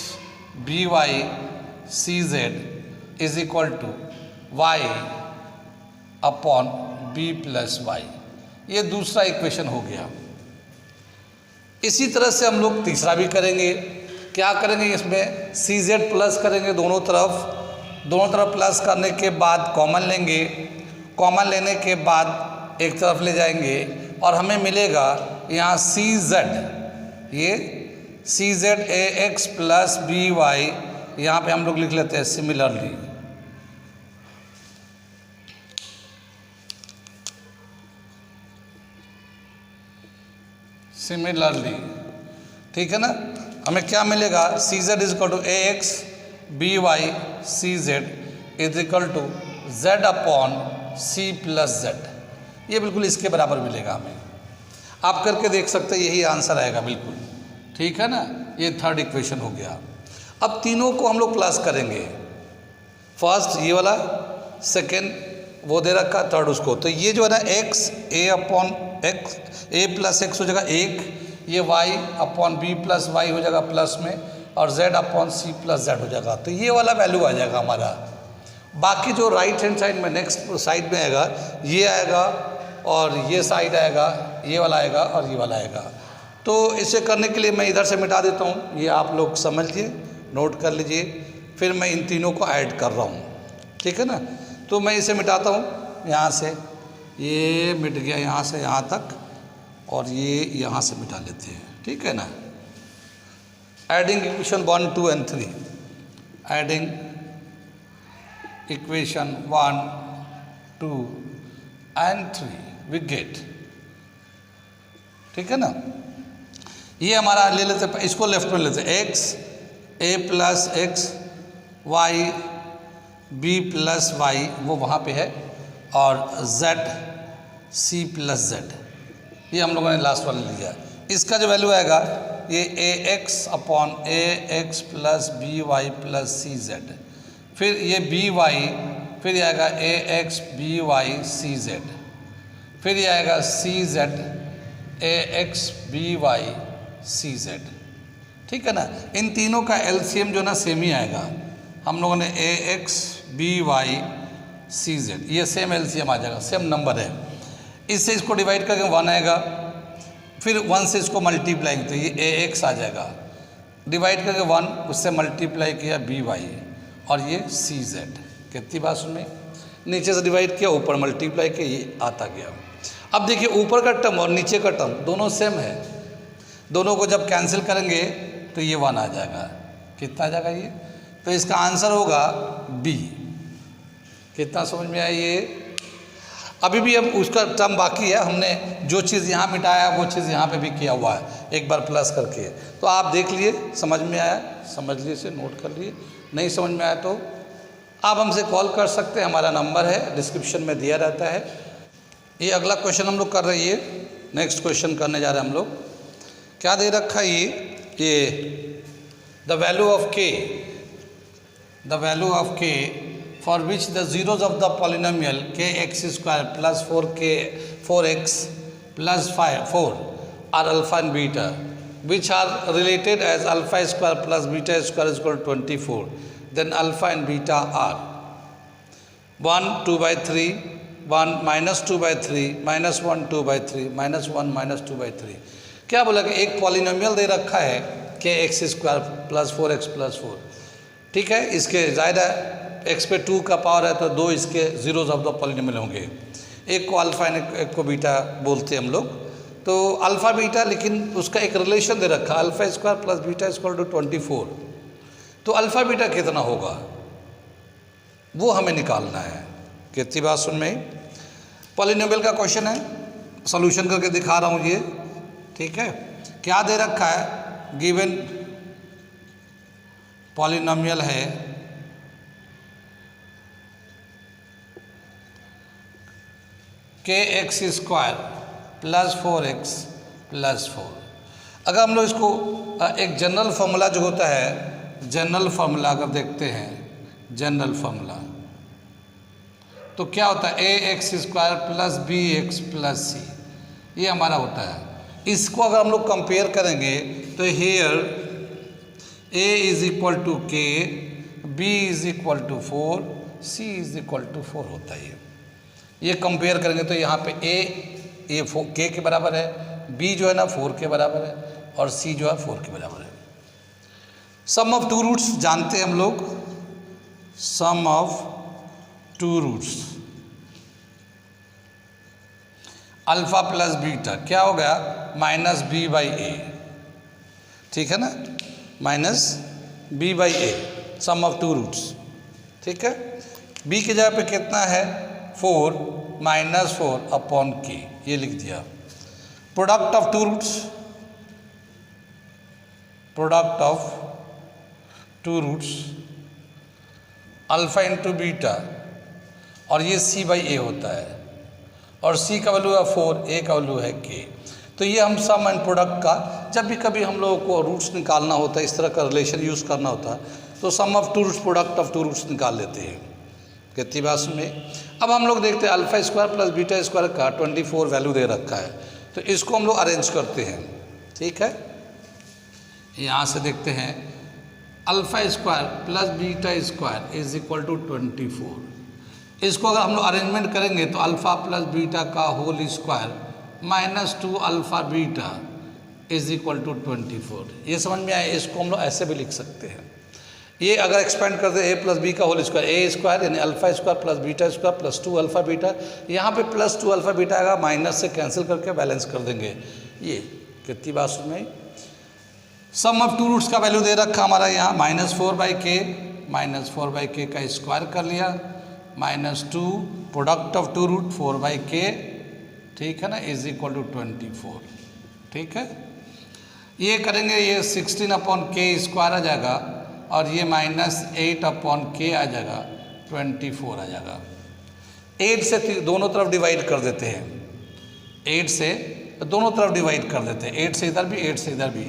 B Y C Z is equal to y upon b plus y. ये दूसरा इक्वेशन हो गया। इसी तरह से हम लोग तीसरा भी करेंगे। क्या करेंगे? इसमें सी जेड प्लस करेंगे दोनों तरफ प्लस करने के बाद कॉमन लेंगे, कॉमन लेने के बाद एक तरफ ले जाएंगे और हमें मिलेगा यहाँ सी जेड, ये C Z A x plus B Y, यहाँ पे हम लोग लिख लेते हैं सिमिलरली। ठीक है ना। हमें क्या मिलेगा? C Z is equal to A x B Y C Z is equal to Z upon C plus Z. ये बिल्कुल इसके बराबर मिलेगा हमें। आप करके देख सकते हैं, यही आंसर आएगा बिल्कुल। ठीक है ना। ये थर्ड इक्वेशन हो गया। अब तीनों को हम लोग प्लस करेंगे। फर्स्ट ये वाला, सेकेंड वो दे रखा, थर्ड उसको। तो ये जो है ना x a upon x A plus x हो जाएगा 1, ये y upon b plus y हो जाएगा प्लस में और जेड अपॉन सी प्लस जेड हो जाएगा। तो ये वाला वैल्यू आ जाएगा हमारा। बाकी जो राइट हैंड साइड में नेक्स्ट साइड में आएगा ये आएगा और ये साइड आएगा, ये वाला आएगा और ये वाला आएगा। तो इसे करने के लिए मैं इधर से मिटा देता हूँ, ये आप लोग समझिए, नोट कर लीजिए। फिर मैं इन तीनों को ऐड कर रहा हूँ। ठीक है ना। तो मैं इसे मिटाता हूँ। यहाँ से ये मिट गया, यहाँ से यहाँ तक, और ये यहाँ से मिटा लेते हैं। ठीक है ना। Adding equation 1, 2 and 3, adding equation 1, 2 and 3 we get. ठीक है ना। ये हमारा ले लेते, इसको लेफ्ट में लेते, एक्स ए plus X Y B plus Y वो वहाँ पे है और जेड सी प्लस जेड ये हम लोगों ने लास्ट वाला लिया। इसका जो वैल्यू आएगा ये A X upon A x plus B Y plus C Z, फिर ये बी वाई, फिर ये आएगा A x B Y C Z, फिर ये आएगा C Z A x B Y C Z. ठीक है ना। इन तीनों का एलसीएम जो ना सेम ही आएगा। हम लोगों ने A x B Y C Z, ये सेम एलसीएम आ जाएगा, सेम नंबर है। इससे इसको डिवाइड करके 1 आएगा, फिर 1 से इसको मल्टीप्लाई तो ये ए एक्स आ जाएगा, डिवाइड करके 1 उससे मल्टीप्लाई किया बी वाई और ये सी जेड। कितनी बात सुनने, नीचे से डिवाइड किया ऊपर मल्टीप्लाई किया, ये आता गया। अब देखिए ऊपर का टर्म और नीचे का टर्म दोनों सेम है, दोनों को जब कैंसिल करेंगे तो ये 1 आ जाएगा। कितना आ जाएगा ये? तो इसका आंसर होगा बी। कितना समझ में आया ये? अभी भी अब उसका टर्म बाकी है, हमने जो चीज़ यहाँ मिटाया वो चीज़ यहाँ पे भी किया हुआ है, एक बार प्लस करके। तो आप देख लिए, समझ में आया, समझ लिए, से नोट कर लिए। नहीं समझ में आया तो आप हमसे कॉल कर सकते हैं, हमारा नंबर है डिस्क्रिप्शन में दिया रहता है। ये अगला क्वेश्चन हम लोग कर रहे हैं, नेक्स्ट क्वेश्चन करने जा रहे हैं हम लोग। क्या दे रखा है ये द वैल्यू ऑफ के for which the zeros of the polynomial kx square plus 4x plus 4 are alpha and beta, which are related as alpha square plus beta square is equal to 24, then alpha and beta are 1 2 by 3, 1 minus 2 by 3, minus 1 2 by 3, minus 1 minus 2 by 3। क्या बोला कि एक polynomial दे रखा है kx square plus 4x plus 4, ठीक है। इसके ज़्यादा x पे 2 का पावर है तो 2 इसके जीरोज ऑफ द पॉलिनोमियल होंगे। एक को अल्फा एक को बीटा बोलते हैं हम लोग। तो अल्फा बीटा, लेकिन उसका एक रिलेशन दे रखा, alpha square plus beta square to 24। तो अल्फा बीटा कितना होगा वो हमें निकालना है। कितनी बात सुन में? पॉलिनोमियल का क्वेश्चन है, सॉल्यूशन करके दिखा रहा हूँ ये, ठीक है। क्या दे रखा है? गिवन पॉलिनोमियल है kx square plus 4x plus 4। अगर हम लोग इसको एक जनरल फार्मूला जो होता है, जनरल फार्मूला अगर देखते हैं, जनरल फार्मूला तो क्या होता है? ax square plus bx plus c, ये हमारा होता है। इसको अगर हम लोग कंपेयर करेंगे तो here a is equal to k, b is equal to 4, c is equal to 4 होता है। ये कंपेयर करेंगे तो यहाँ पे ये k के बराबर है, b जो है ना 4 के बराबर है, और c जो है 4 के बराबर है। सम ऑफ टू रूट्स जानते हैं हम लोग, sum of two roots alpha plus beta क्या हो गया? माइनस बी बाई ए, ठीक है ना, minus b by a, sum of two roots, ठीक है। b की जगह पे कितना है? 4 माइनस 4 अपॉन k, ये लिख दिया। Product of two roots, product of two roots alpha into beta, और ये c बाई ए होता है, और c का वैल्यू है 4, a का वैल्यू है k। तो ये हम सम एंड प्रोडक्ट का, जब भी कभी हम लोगों को रूट्स निकालना होता है, इस तरह का रिलेशन यूज़ करना होता है, तो sum of two roots product of two roots निकाल लेते हैं। कितनी बात में? अब हम लोग देखते हैं alpha square plus beta square का 24 वैल्यू दे रखा है, तो इसको हम लोग अरेंज करते हैं, ठीक है। यहाँ से देखते हैं alpha square plus beta square is equal to 24। इसको अगर हम लोग अरेंजमेंट करेंगे तो अल्फा प्लस बीटा का whole square minus 2 alpha beta is equal to 24। ये समझ में आया? इसको हम लोग ऐसे भी लिख सकते हैं। ये अगर एक्सपेंड करते हैं a प्लस बी का होल स्क्वायर, ए स्क्वायर यानी alpha square plus beta square plus 2 alpha beta, यहाँ पे प्लस 2 अल्फा बीटा आएगा, माइनस से कैंसिल करके बैलेंस कर देंगे। ये कितनी बात सुन में? सम ऑफ टू रूट्स का वैल्यू दे रखा हमारा यहाँ minus 4 by k, minus 4 by k का स्क्वायर कर लिया, minus 2 product of two root 4 by के, ठीक है ना, इज इक्वल टू 24, ठीक है। ये करेंगे, ये 16 अपॉन के स्क्वायर आ जाएगा, और ये माइनस 8 अपॉन के आ जाएगा, 24 आ जाएगा। 8 से दोनों तरफ डिवाइड कर देते हैं, 8 से दोनों तरफ डिवाइड कर देते हैं, 8 से इधर भी 8 से इधर भी,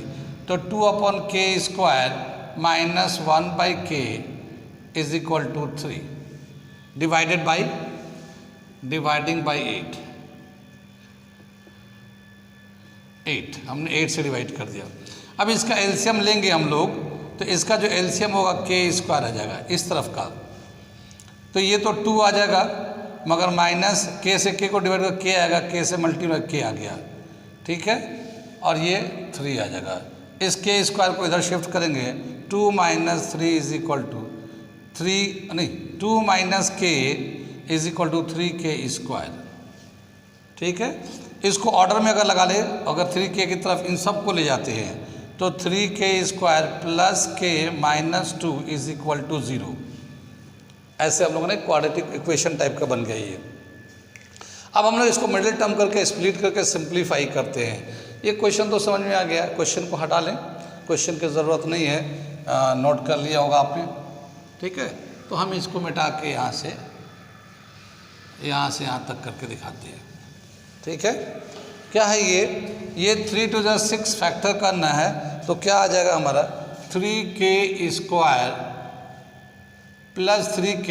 तो 2 upon k square minus 1 by k is equal to 3 divided by dividing by 8 हमने 8 से डिवाइड कर दिया। अब इसका एलसीएम लेंगे हम लोग, तो इसका जो एलसीएम होगा के स्क्वायर आ जाएगा इस तरफ का, तो ये तो 2 आ जाएगा, मगर माइनस के से के को डिवाइड कर के आएगा, के से मल्टीप्लाई के आ गया, ठीक है, और ये 3 आ जाएगा। इस के स्क्वायर को इधर शिफ्ट करेंगे, 2 माइनस 3 इज इक्वल टू 3 नहीं 2 माइनस के इज इक्वल टू 3 के स्क्वायर, ठीक है। इसको ऑर्डर में अगर लगा ले, अगर 3k की तरफ इन सब को ले जाते हैं तो 3k² plus k minus 2 is equal to 0। ऐसे हम लोगों ने क्वाड्रेटिक इक्वेशन टाइप का बन गया ये। अब हम लोग इसको मिडिल टर्म करके स्प्लिट करके सिंप्लीफाई करते हैं। ये क्वेश्चन तो समझ में आ गया, क्वेश्चन को हटा लें, क्वेश्चन की ज़रूरत नहीं है, नोट कर लिया होगा आपने, ठीक है। तो हम इसको मिटा के यहाँ से यहाँ तक करके दिखाते हैं, ठीक है। क्या है ये 3 to the 6 फैक्टर करना है, तो क्या आ जाएगा हमारा 3k² plus 3k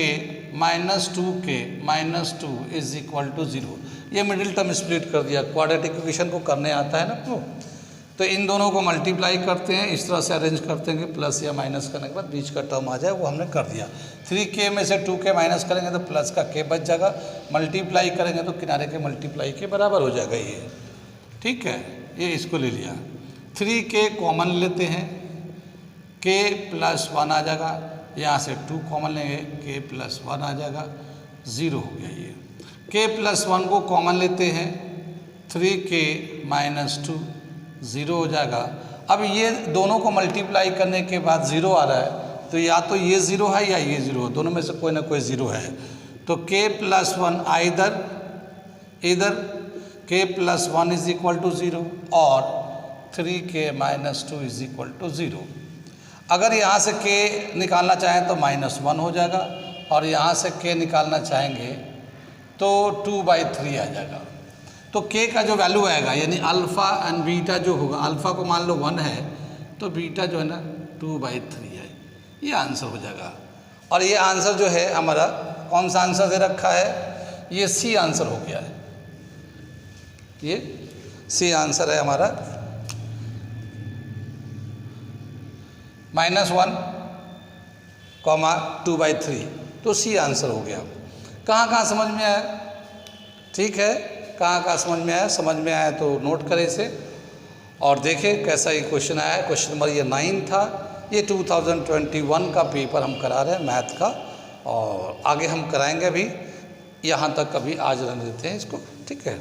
minus 2k minus 2 is equal to 0। ये मिडिल टर्म स्प्लिट कर दिया, क्वाड्रेटिक इक्वेशन को करने आता है ना आपको। तो इन दोनों को मल्टीप्लाई करते हैं, इस तरह से अरेंज करते हैं कि प्लस या माइनस करने के बाद बीच का टर्म आ जाए, वो हमने कर दिया। 3k में से 2k माइनस करेंगे तो प्लस का k बच जाएगा, मल्टीप्लाई करेंगे तो किनारे के मल्टीप्लाई के बराबर हो जाएगा ये, ठीक है। ये इसको ले लिया, 3k कॉमन लेते हैं, k प्लस 1 आ जाएगा, यहाँ से 2 कॉमन लेंगे, k प्लस 1 आ जाएगा, 0 हो गया ये। k प्लस 1 को कॉमन लेते हैं, 3k माइनस 2 0 हो जाएगा। अब ये दोनों को मल्टीप्लाई करने के बाद 0 आ रहा है, तो या तो ये 0 है या ये 0 है, दोनों में से कोई ना कोई 0 है। तो k प्लस 1 इधर k plus 1 is equal to 0 और 3k minus 2 is equal to 0। अगर यहाँ से k निकालना चाहें तो -1 हो जाएगा, और यहाँ से k निकालना चाहेंगे तो 2/3 आ जाएगा। तो k का जो वैल्यू आएगा, यानी अल्फ़ा एंड बीटा जो होगा, अल्फ़ा को मान लो 1 है तो बीटा जो है ना 2/3 है, ये आंसर हो जाएगा। और ये आंसर जो है हमारा कौन सा आंसर दे रखा है, ये सी आंसर हो गया है, ये सी आंसर है हमारा, -1, 2/3, तो सी आंसर हो गया। कहाँ समझ में आया, ठीक है, कहाँ समझ में आया, समझ में आया तो नोट करें इसे और देखें कैसा ये क्वेश्चन आया है। क्वेश्चन नंबर ये 9 था, ये 2021 का पेपर हम करा रहे हैं मैथ का, और आगे हम कराएंगे। अभी यहाँ तक अभी आज रहने देते हैं इसको, ठीक है।